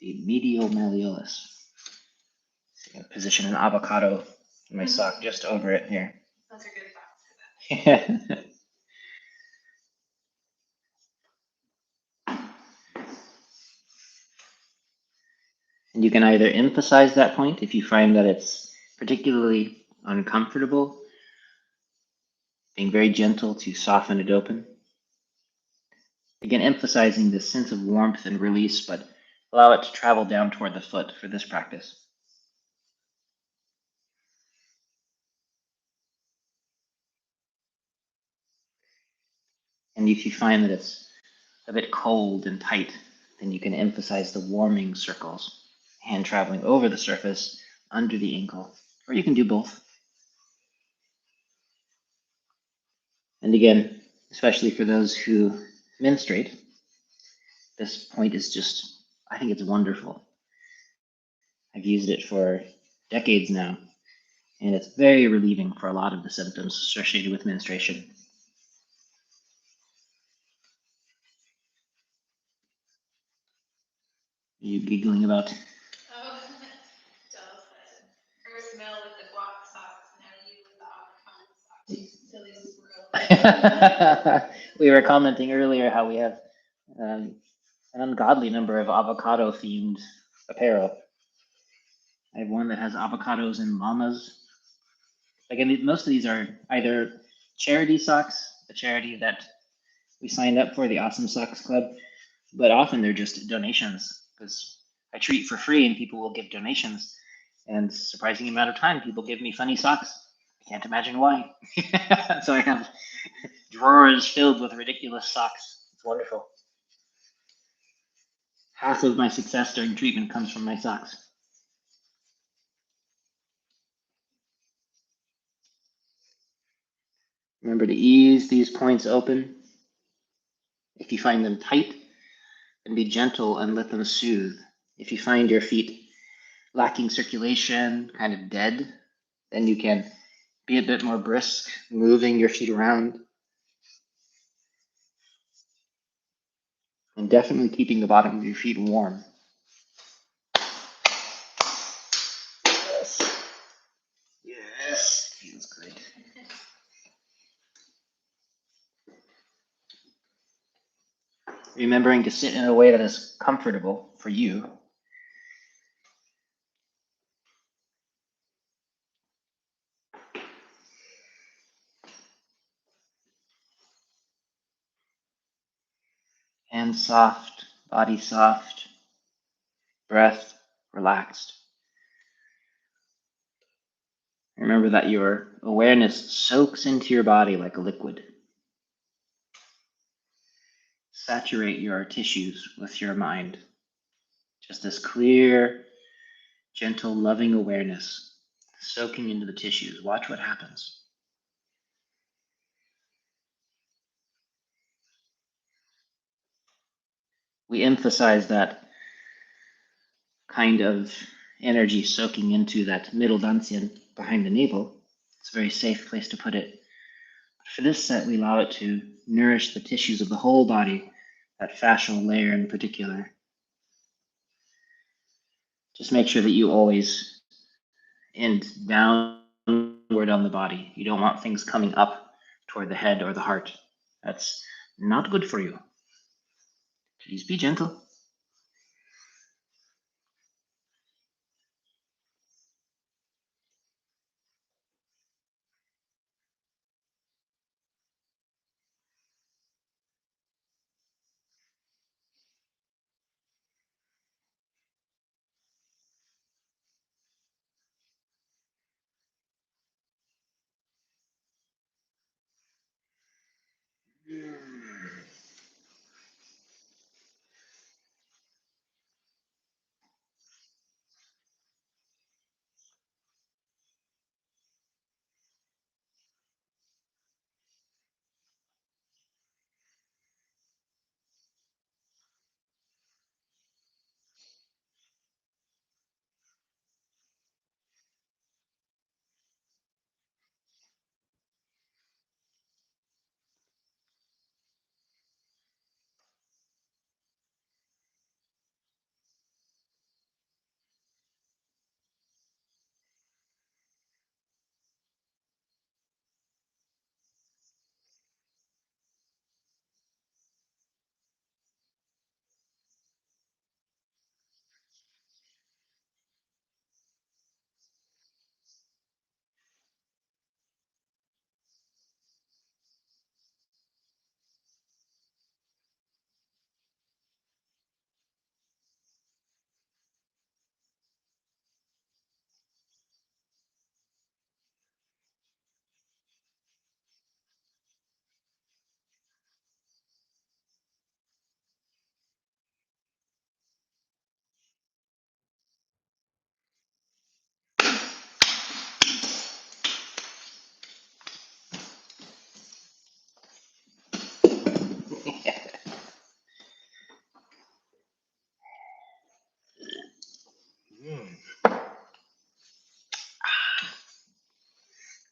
the medial malleolus. So I'm going to position an avocado in my sock just over it here. Those are good thoughts for that. And you can either emphasize that point if you find that it's particularly uncomfortable, being very gentle to soften it open. Again, emphasizing this sense of warmth and release, but allow it to travel down toward the foot for this practice. And if you find that it's a bit cold and tight, then you can emphasize the warming circles, hand traveling over the surface under the ankle, or you can do both. And again, especially for those who menstruate, this point is just, I think it's wonderful. I've used it for decades now, and it's very relieving for a lot of the symptoms associated with menstruation. Are you giggling about? Oh, Della said, first Mel with the guac socks, now you with the avocado socks, silly squirrel. We were commenting earlier how we have an ungodly number of avocado-themed apparel. I have one that has avocados and llamas. Again, most of these are either charity socks, a charity that we signed up for, the Awesome Socks Club, but often they're just donations because I treat for free and people will give donations. And surprising amount of time, people give me funny socks. I can't imagine why. So I have drawers filled with ridiculous socks. It's wonderful. Half of my success during treatment comes from my socks. Remember to ease these points open. If you find them tight, then be gentle and let them soothe. If you find your feet lacking circulation, kind of dead, then you can be a bit more brisk, moving your feet around. And definitely keeping the bottom of your feet warm. Yes. Yes. Feels great. Remembering to sit in a way that is comfortable for you. Hands soft, body soft. breath relaxed. Remember that your awareness soaks into your body like a liquid. Saturate your tissues with your mind. Just this clear, gentle, loving awareness soaking into the tissues. Watch what happens. We emphasize that kind of energy soaking into that middle dantian behind the navel. It's a very safe place to put it. For this set, we allow it to nourish the tissues of the whole body, that fascial layer in particular. Just make sure that you always end downward on the body. You don't want things coming up toward the head or the heart. That's not good for you. Please be gentle.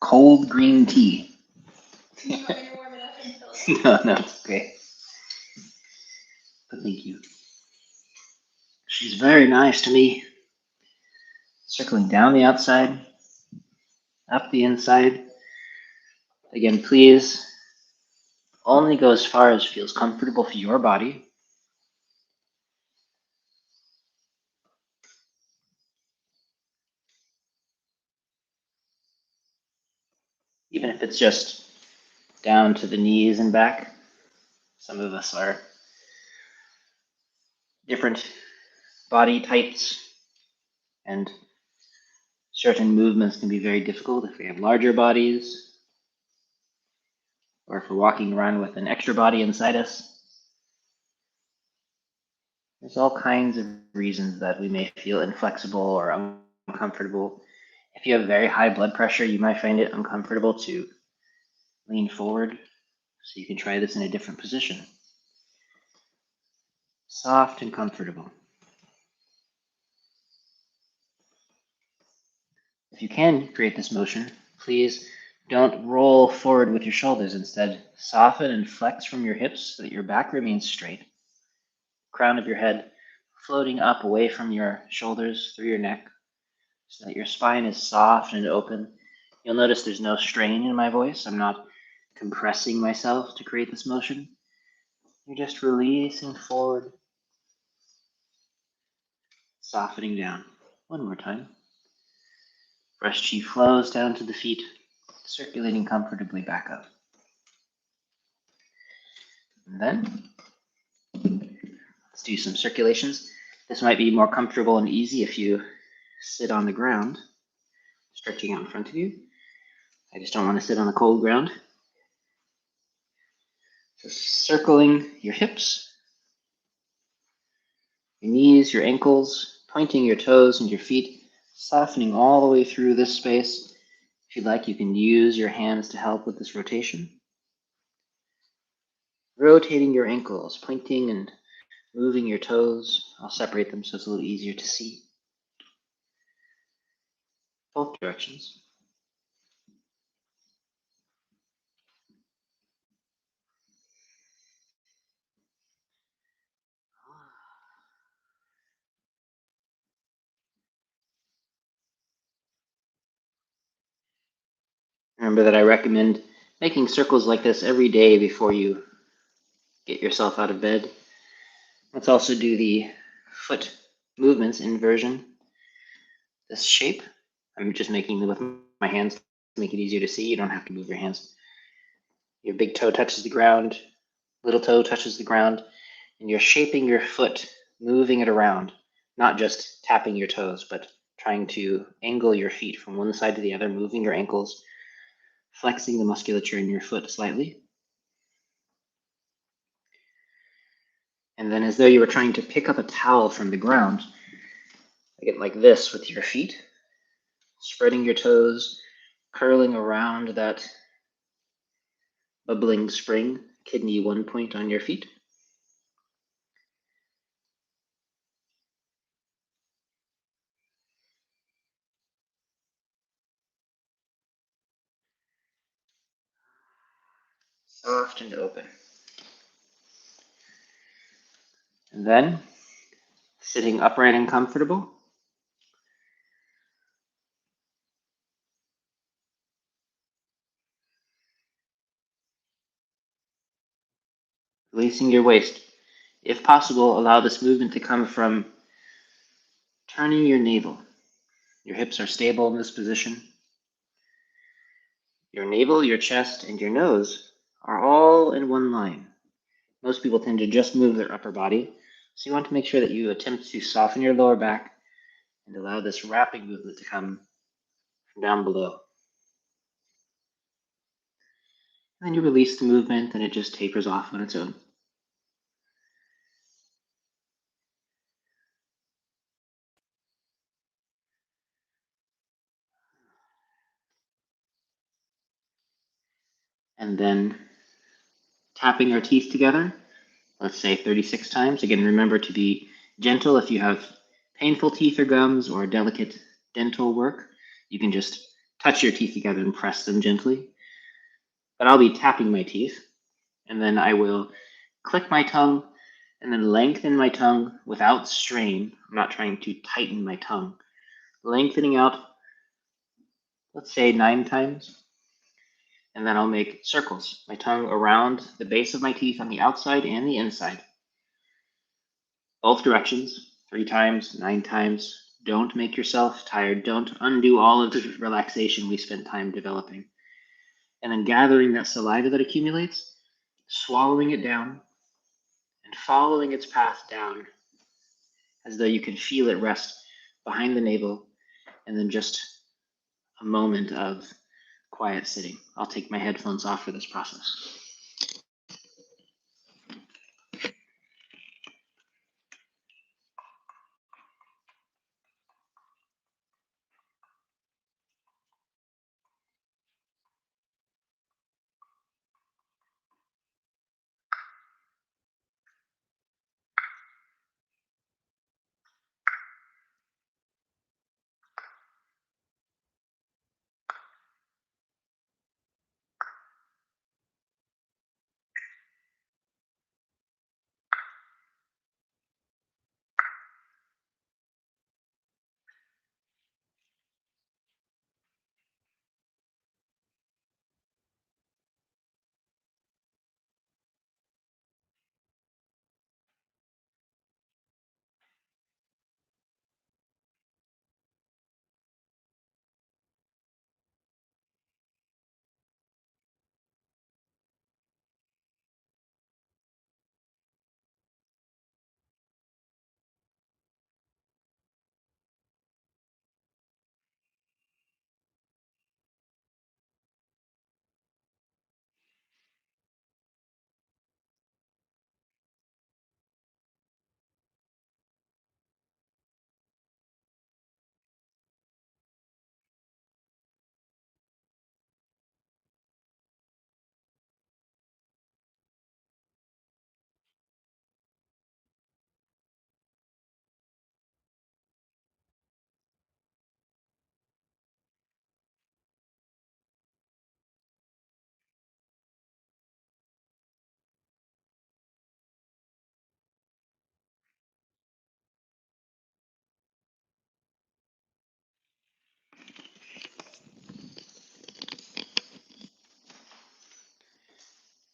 Cold green tea. You want me to warm it up until No, it's great. But thank you. She's very nice to me. Circling down the outside, up the inside. Again, please only go as far as feels comfortable for your body. Even if it's just down to the knees and back. Some of us are different body types, and certain movements can be very difficult if we have larger bodies, or if we're walking around with an extra body inside us. There's all kinds of reasons that we may feel inflexible or uncomfortable. If you have very high blood pressure, you might find it uncomfortable to lean forward, so you can try this in a different position. Soft and comfortable. If you can create this motion, please don't roll forward with your shoulders. Instead, soften and flex from your hips so that your back remains straight. Crown of your head floating up away from your shoulders through your neck so that your spine is soft and open. You'll notice there's no strain in my voice. I'm not compressing myself to create this motion. You're just releasing forward, softening down. One more time. Fresh chi flows down to the feet, circulating comfortably back up. And then let's do some circulations. This might be more comfortable and easy if you sit on the ground, stretching out in front of you. I just don't want to sit on the cold ground. So circling your hips, your knees, your ankles, pointing your toes and your feet, softening all the way through this space. If you'd like, you can use your hands to help with this rotation. Rotating your ankles, pointing and moving your toes. I'll separate them so it's a little easier to see. Both directions. Remember that I recommend making circles like this every day before you get yourself out of bed. Let's also do the foot movements inversion. This shape, I'm just making them with my hands to make it easier to see. You don't have to move your hands. Your big toe touches the ground, little toe touches the ground, and you're shaping your foot, moving it around, not just tapping your toes, but trying to angle your feet from one side to the other, moving your ankles, flexing the musculature in your foot slightly. And then as though you were trying to pick up a towel from the ground, get like this with your feet, spreading your toes, curling around that bubbling spring, kidney 1 point on your feet. Soft and open. And then, sitting upright and comfortable, releasing your waist. If possible, allow this movement to come from turning your navel. Your hips are stable in this position. Your navel, your chest, and your nose are all in one line. Most people tend to just move their upper body, so you want to make sure that you attempt to soften your lower back and allow this wrapping movement to come from down below. And then you release the movement and it just tapers off on its own. And then tapping our teeth together, let's say 36 times. Again, remember to be gentle. If you have painful teeth or gums or delicate dental work, you can just touch your teeth together and press them gently. But I'll be tapping my teeth, and then I will click my tongue and then lengthen my tongue without strain. I'm not trying to tighten my tongue. Lengthening out, let's say 9 times. And then I'll make circles, my tongue around the base of my teeth on the outside and the inside. Both directions, 3 times, 9 times. Don't make yourself tired. Don't undo all of the relaxation we spent time developing. And then gathering that saliva that accumulates, swallowing it down, and following its path down as though you can feel it rest behind the navel, and then just a moment of quiet sitting. I'll take my headphones off for this process.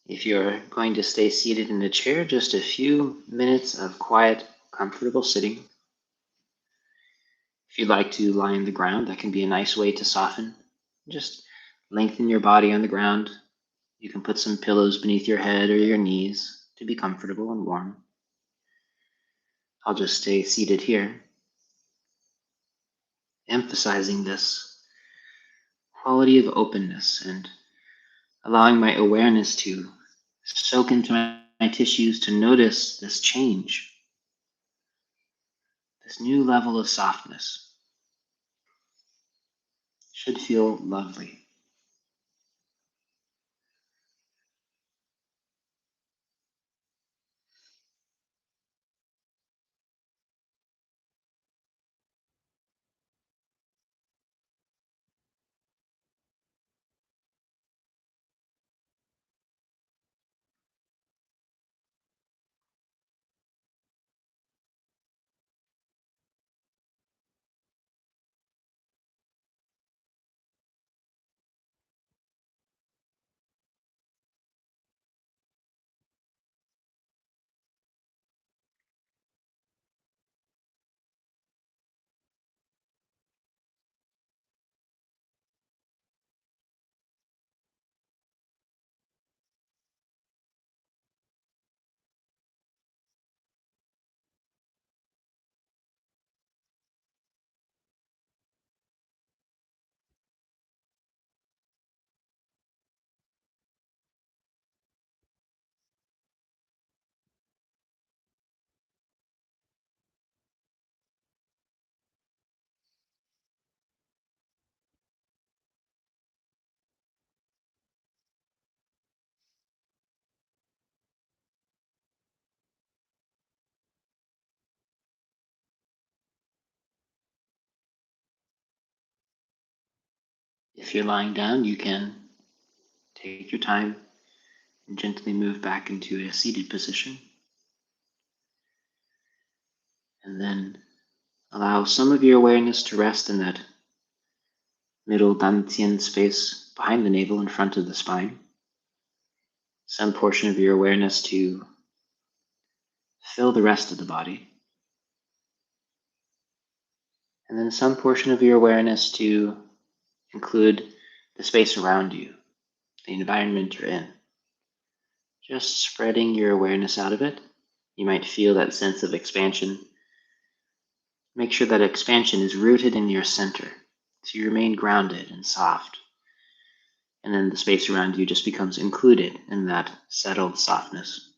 If you're going to stay seated in a chair, just a few minutes of quiet, comfortable sitting. If you'd like to lie on the ground, that can be a nice way to soften. Just lengthen your body on the ground. You can put some pillows beneath your head or your knees to be comfortable and warm. I'll just stay seated here, emphasizing this quality of openness and allowing my awareness to soak into my tissues to notice this change, this new level of softness. Should feel lovely. If you're lying down, you can take your time and gently move back into a seated position. And then allow some of your awareness to rest in that middle dantian space behind the navel in front of the spine. Some portion of your awareness to fill the rest of the body. And then some portion of your awareness to include the space around you, the environment you're in. Just spreading your awareness out of it. You might feel that sense of expansion. Make sure that expansion is rooted in your center, so you remain grounded and soft. And then the space around you just becomes included in that settled softness.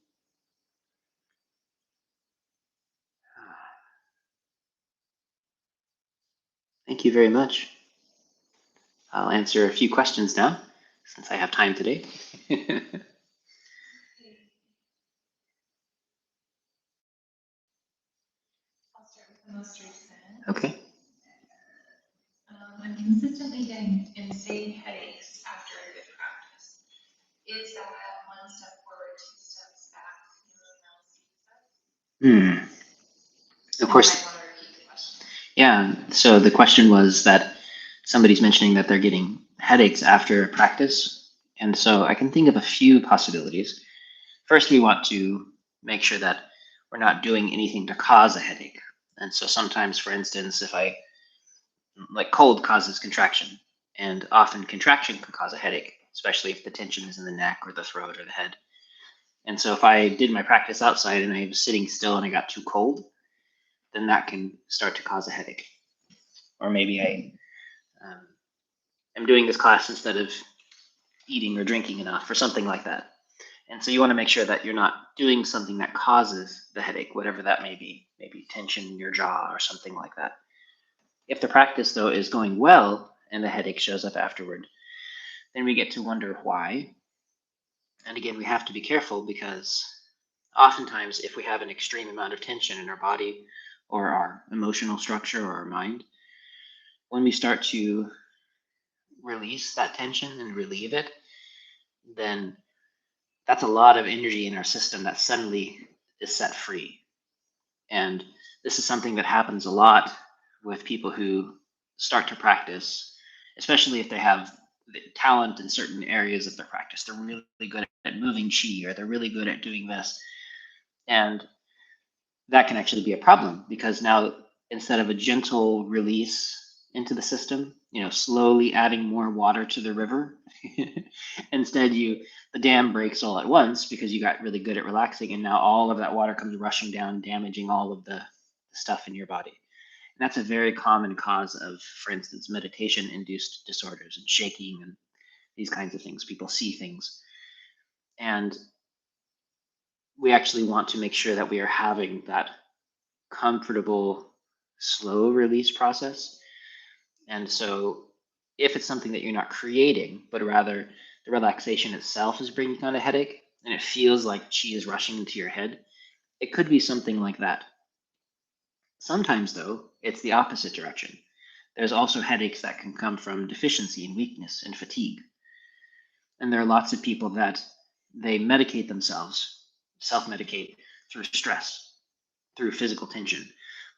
Thank you very much. I'll answer a few questions now, since I have time today. I'll start with the most recent. Okay. I'm consistently getting insane headaches after a good practice. Is that one step forward, two steps back? You really know, Of course. I want to repeat the question. Yeah. So the question was that somebody's mentioning that they're getting headaches after practice. And so I can think of a few possibilities. First, we want to make sure that we're not doing anything to cause a headache. And so sometimes, for instance, like cold causes contraction, and often contraction can cause a headache, especially if the tension is in the neck or the throat or the head. And so if I did my practice outside and I was sitting still and I got too cold, then that can start to cause a headache. Or maybe I am doing this class instead of eating or drinking enough or something like that. And so you want to make sure that you're not doing something that causes the headache, whatever that may be, maybe tension in your jaw or something like that. If the practice, though, is going well and the headache shows up afterward, then we get to wonder why. And again, we have to be careful because oftentimes if we have an extreme amount of tension in our body or our emotional structure or our mind, when we start to release that tension and relieve it, then that's a lot of energy in our system that suddenly is set free. And this is something that happens a lot with people who start to practice, especially if they have talent in certain areas of their practice. They're really good at moving chi, or they're really good at doing this. And that can actually be a problem, because now instead of a gentle release into the system, slowly adding more water to the river, instead the dam breaks all at once because you got really good at relaxing, and now all of that water comes rushing down, damaging all of the stuff in your body. And that's a very common cause of, for instance, meditation-induced disorders and shaking and these kinds of things. People see things. And we actually want to make sure that we are having that comfortable, slow release process. And so if it's something that you're not creating, but rather the relaxation itself is bringing on a headache, and it feels like chi is rushing into your head, it could be something like that. Sometimes, though, it's the opposite direction. There's also headaches that can come from deficiency and weakness and fatigue. And there are lots of people that they medicate themselves, self-medicate through stress, through physical tension,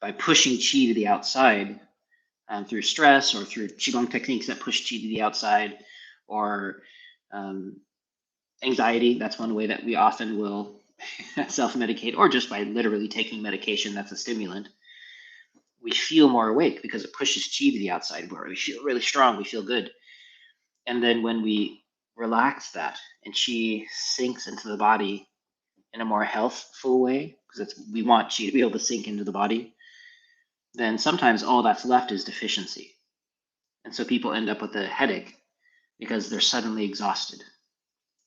by pushing chi to the outside through stress, or through Qigong techniques that push chi to the outside, or anxiety. That's one way that we often will self-medicate, or just by literally taking medication that's a stimulant. We feel more awake because it pushes chi to the outside, where we feel really strong, we feel good. And then when we relax that and chi sinks into the body in a more healthful way, because we want chi to be able to sink into the body, then sometimes all that's left is deficiency. And so people end up with a headache because they're suddenly exhausted.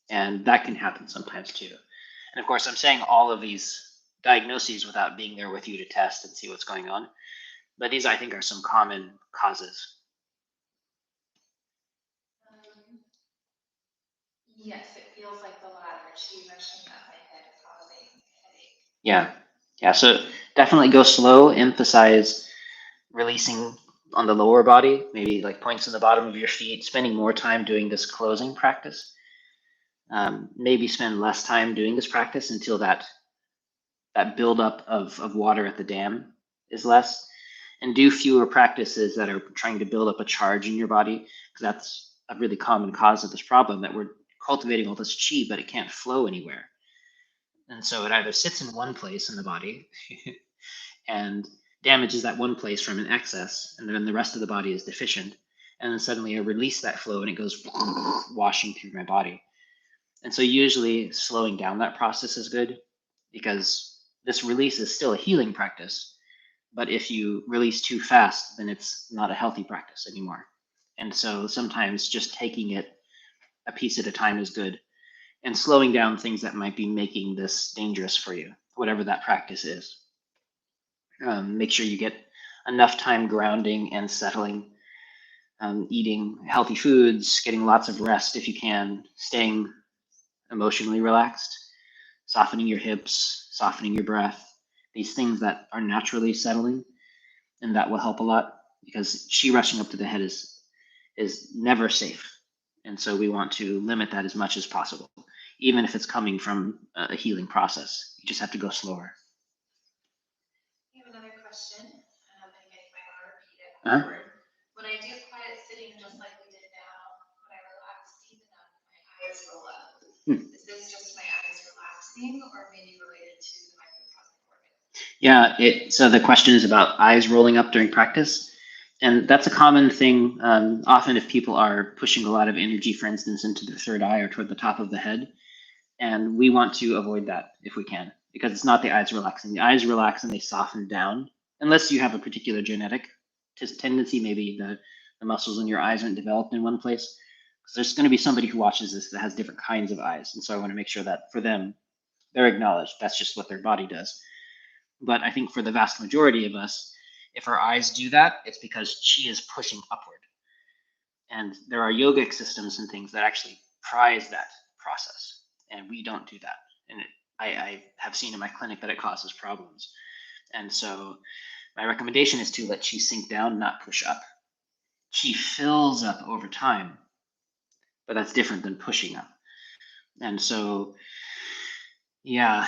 And that can happen sometimes too. And of course, I'm saying all of these diagnoses without being there with you to test and see what's going on. But these, I think, are some common causes. Yes, it feels like the latter. Chi rushing up my head causing headache. Yeah. So definitely go slow. Emphasize releasing on the lower body, maybe like points in the bottom of your feet, spending more time doing this closing practice. Maybe spend less time doing this practice until that buildup of water at the dam is less, and do fewer practices that are trying to build up a charge in your body, because that's a really common cause of this problem, that we're cultivating all this chi, but it can't flow anywhere. And so it either sits in one place in the body and damages that one place from an excess, and then the rest of the body is deficient. And then suddenly I release that flow and it goes washing through my body. And so usually slowing down that process is good, because this release is still a healing practice. But if you release too fast, then it's not a healthy practice anymore. And so sometimes just taking it a piece at a time is good, and slowing down things that might be making this dangerous for you, whatever that practice is. Make sure you get enough time grounding and settling, eating healthy foods, getting lots of rest if you can, staying emotionally relaxed, softening your hips, softening your breath, these things that are naturally settling, and that will help a lot, because chi rushing up to the head is never safe. And so we want to limit that as much as possible, even if it's coming from a healing process. You just have to go slower. We have another question, and again, you might want to repeat it afterward. When I do quiet sitting, just like we did now, when I relax deep enough, my eyes roll up. Is this just my eyes relaxing, or maybe related to the microcosmic orbit? Yeah, so the question is about eyes rolling up during practice. And that's a common thing. Often if people are pushing a lot of energy, for instance, into the third eye or toward the top of the head, and we want to avoid that if we can, because it's not the eyes relaxing. The eyes relax and they soften down, unless you have a particular genetic tendency. Maybe the muscles in your eyes aren't developed in one place. Because there's going to be somebody who watches this that has different kinds of eyes. And so I want to make sure that for them, they're acknowledged. That's just what their body does. But I think for the vast majority of us, if our eyes do that, it's because chi is pushing upward. And there are yogic systems and things that actually prize that process. And we don't do that. And I have seen in my clinic that it causes problems. And so my recommendation is to let chi sink down, not push up. Chi fills up over time, but that's different than pushing up. And so, yeah,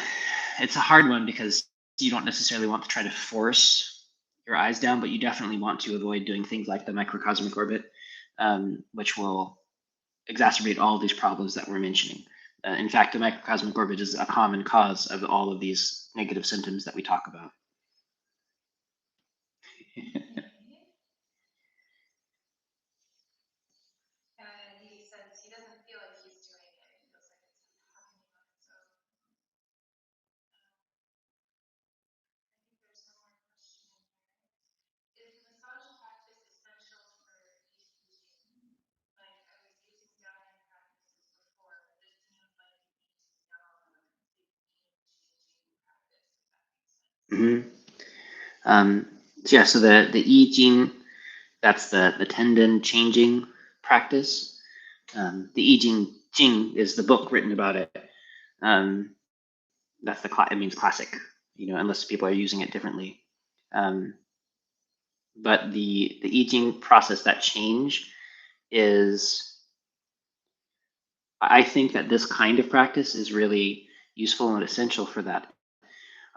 it's a hard one, because you don't necessarily want to try to force your eyes down, but you definitely want to avoid doing things like the microcosmic orbit, which will exacerbate all these problems that we're mentioning. In fact, the microcosmic orbit is a common cause of all of these negative symptoms that we talk about. He says he doesn't feel like he's doing it. He feels like it's happening on its own. I think there's one more question in here. Is massage practice essential for eating? Like I was using Daoist practices before, but this seems like it needs to be done on the Qigong practice, if that makes sense. So yeah, so the I Ching, that's the tendon changing practice. The I Ching is the book written about it. That's it means classic, unless people are using it differently. But the I Ching process, that change is, I think that this kind of practice is really useful and essential for that.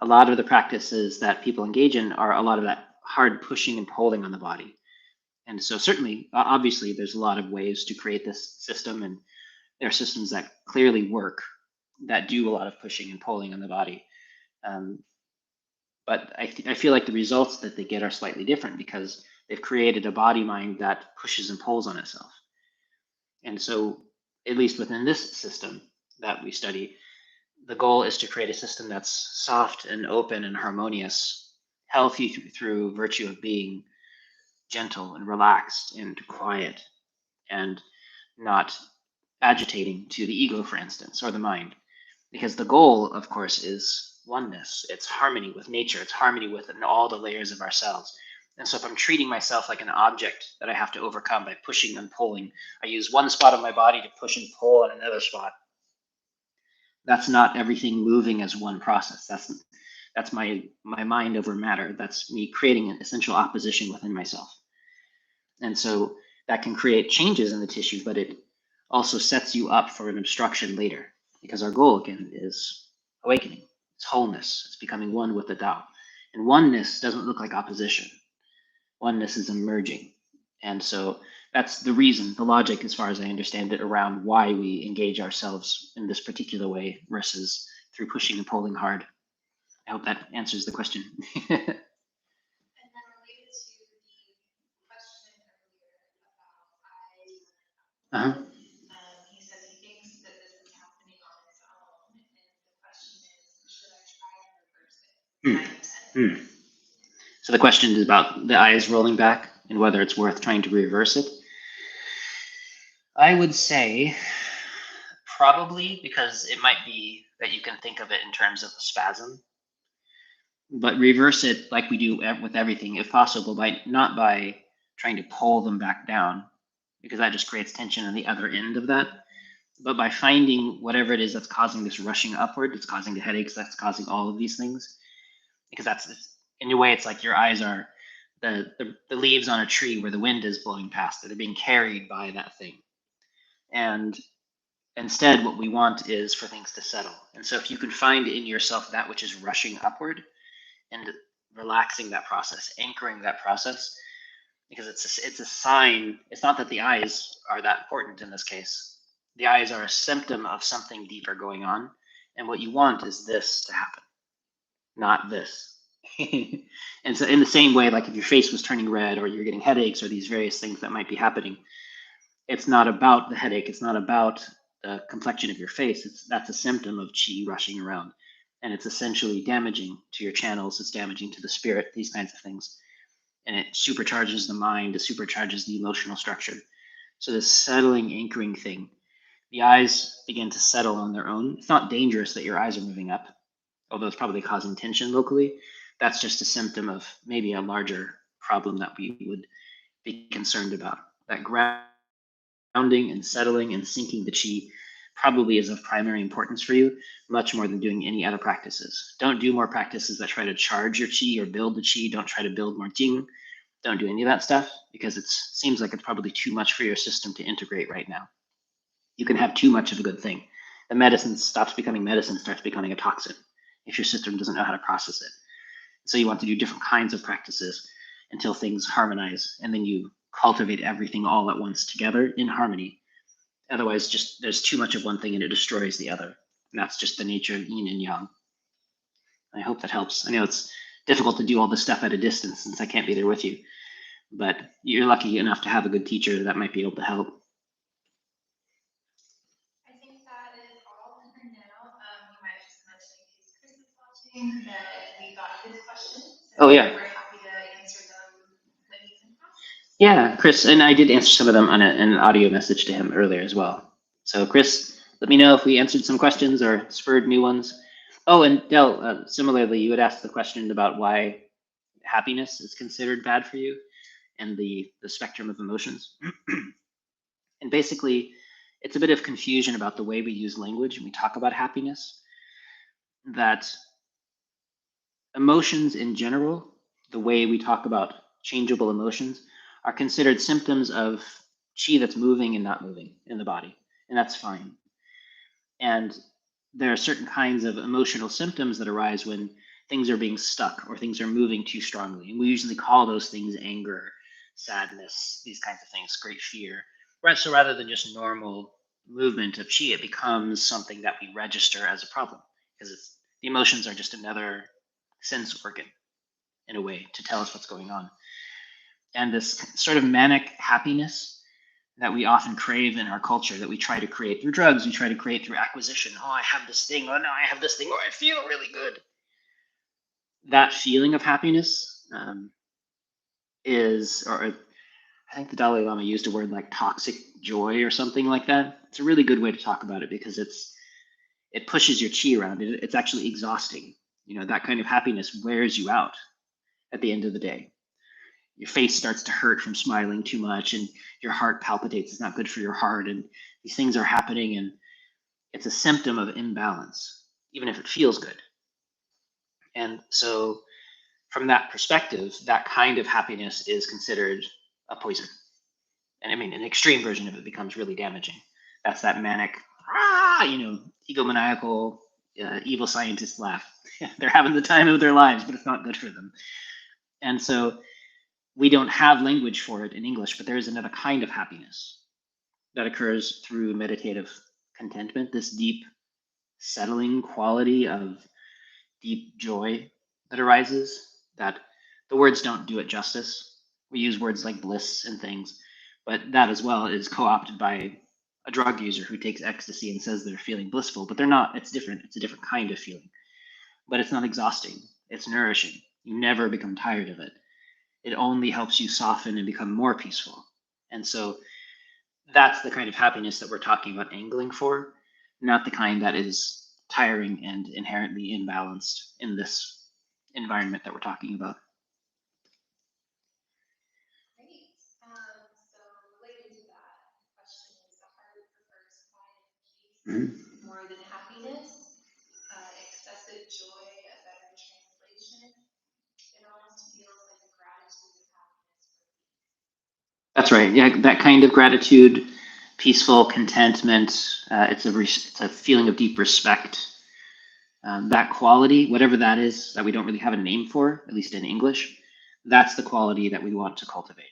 A lot of the practices that people engage in are a lot of that hard pushing and pulling on the body. And so certainly, obviously, there's a lot of ways to create this system, and there are systems that clearly work that do a lot of pushing and pulling on the body. But I feel like the results that they get are slightly different because they've created a body mind that pushes and pulls on itself. And so, at least within this system that we study, the goal is to create a system that's soft and open and harmonious, healthy through virtue of being gentle and relaxed and quiet and not agitating to the ego, for instance, or the mind. Because the goal, of course, is oneness. It's harmony with nature. It's harmony with all the layers of ourselves. And so if I'm treating myself like an object that I have to overcome by pushing and pulling, I use one spot of my body to push and pull on another spot. That's not everything moving as one process. That's my mind over matter. That's me creating an essential opposition within myself. And so that can create changes in the tissue, but it also sets you up for an obstruction later, because our goal again is awakening. It's wholeness. It's becoming one with the Tao. And oneness doesn't look like opposition. Oneness is emerging. And so that's the reason, the logic, as far as I understand it, around why we engage ourselves in this particular way versus through pushing and pulling hard. I hope that answers the question. And then related to the question earlier about eyes, he says he thinks that this is happening on its own, and the question is, should I try and reverse it? So the question is about the eyes rolling back and whether it's worth trying to reverse it. I would say probably, because it might be that you can think of it in terms of a spasm, but reverse it like we do with everything, if possible, not by trying to pull them back down, because that just creates tension on the other end of that, but by finding whatever it is that's causing this rushing upward, that's causing the headaches, that's causing all of these things, because that's, in a way, it's like your eyes are the leaves on a tree where the wind is blowing past it. They're being carried by that thing. And instead, what we want is for things to settle. And so if you can find in yourself that which is rushing upward and relaxing that process, anchoring that process, because it's a sign. It's not that the eyes are that important in this case. The eyes are a symptom of something deeper going on. And what you want is this to happen, not this. And so in the same way, like if your face was turning red or you're getting headaches or these various things that might be happening, it's not about the headache. It's not about the complexion of your face. That's a symptom of qi rushing around. And it's essentially damaging to your channels. It's damaging to the spirit, these kinds of things. And it supercharges the mind. It supercharges the emotional structure. So this settling, anchoring thing, the eyes begin to settle on their own. It's not dangerous that your eyes are moving up, although it's probably causing tension locally. That's just a symptom of maybe a larger problem that we would be concerned about. That grounding and settling and sinking the qi probably is of primary importance for you, much more than doing any other practices. Don't do more practices that try to charge your qi or build the qi. Don't try to build more jing. Don't do any of that stuff, because it seems like it's probably too much for your system to integrate right now. You can have too much of a good thing. The medicine stops becoming medicine, starts becoming a toxin if your system doesn't know how to process it. So you want to do different kinds of practices until things harmonize, and then you cultivate everything all at once together in harmony. Otherwise, just there's too much of one thing and it destroys the other. And that's just the nature of yin and yang. I hope that helps. I know it's difficult to do all this stuff at a distance since I can't be there with you, but you're lucky enough to have a good teacher that might be able to help. I think that is all for now. You might just mention in case Chris is watching that we got his questions. Oh, yeah. We're happy to answer them when he's in class. Yeah, Chris, and I did answer some of them on an audio message to him earlier as well. So, Chris, let me know if we answered some questions or spurred new ones. Oh, and Del, similarly, you had asked the question about why happiness is considered bad for you and the spectrum of emotions. And basically, it's a bit of confusion about the way we use language and we talk about happiness, that emotions in general, the way we talk about changeable emotions, are considered symptoms of qi that's moving and not moving in the body, and that's fine. And there are certain kinds of emotional symptoms that arise when things are being stuck or things are moving too strongly. And we usually call those things anger, sadness, these kinds of things, great fear. Right? So rather than just normal movement of qi, it becomes something that we register as a problem because the emotions are just another sense organ in a way to tell us what's going on. And this sort of manic happiness that we often crave in our culture, that we try to create through drugs, we try to create through acquisition. Oh, I have this thing. Oh, no, I have this thing. Oh, I feel really good. That feeling of happiness is, or I think the Dalai Lama used a word like toxic joy or something like that. It's a really good way to talk about it because it pushes your chi around. It's actually exhausting. You know, that kind of happiness wears you out at the end of the day. Your face starts to hurt from smiling too much and your heart palpitates. It's not good for your heart. And these things are happening and it's a symptom of imbalance, even if it feels good. And so from that perspective, that kind of happiness is considered a poison. And I mean, an extreme version of it becomes really damaging. That's that manic, egomaniacal, evil scientist laugh. They're having the time of their lives, but it's not good for them. And so we don't have language for it in English, but there is another kind of happiness that occurs through meditative contentment, this deep settling quality of deep joy that arises, that the words don't do it justice. We use words like bliss and things, but that as well is co-opted by a drug user who takes ecstasy and says they're feeling blissful, but they're not. It's different. It's a different kind of feeling, but it's not exhausting. It's nourishing. You never become tired of it. It only helps you soften and become more peaceful. And so that's the kind of happiness that we're talking about angling for, not the kind that is tiring and inherently imbalanced in this environment that we're talking about. Great. So related to that question is the heart prefers quiet and peace more than happiness. Excessive joy, a better translation. It almost feels like a gratitude and happiness for peace. That's right. Yeah, that kind of gratitude, peaceful contentment. It's a feeling of deep respect. That quality, whatever that is, that we don't really have a name for, at least in English, that's the quality that we want to cultivate.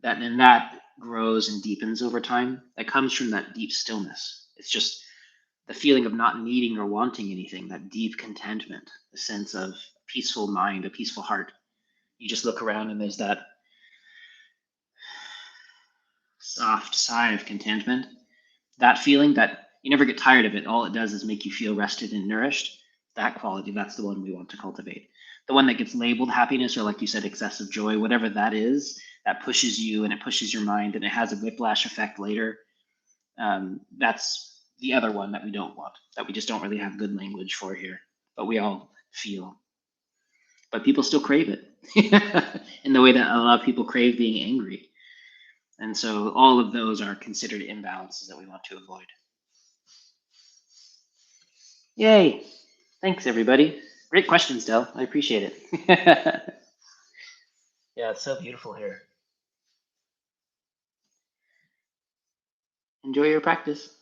That grows and deepens over time. That comes from that deep stillness. It's just the feeling of not needing or wanting anything, that deep contentment, the sense of peaceful mind, a peaceful heart. You just look around and there's that soft sigh of contentment. That feeling that you never get tired of it. All it does is make you feel rested and nourished. That quality, that's the one we want to cultivate. The one that gets labeled happiness, or like you said, excessive joy, whatever that is, that pushes you and it pushes your mind and it has a whiplash effect later. That's the other one that we don't want, that we just don't really have good language for here, but we all feel. But people still crave it in the way that a lot of people crave being angry. And so all of those are considered imbalances that we want to avoid. Yay. Thanks, everybody. Great questions, Del. I appreciate it. Yeah, it's so beautiful here. Enjoy your practice.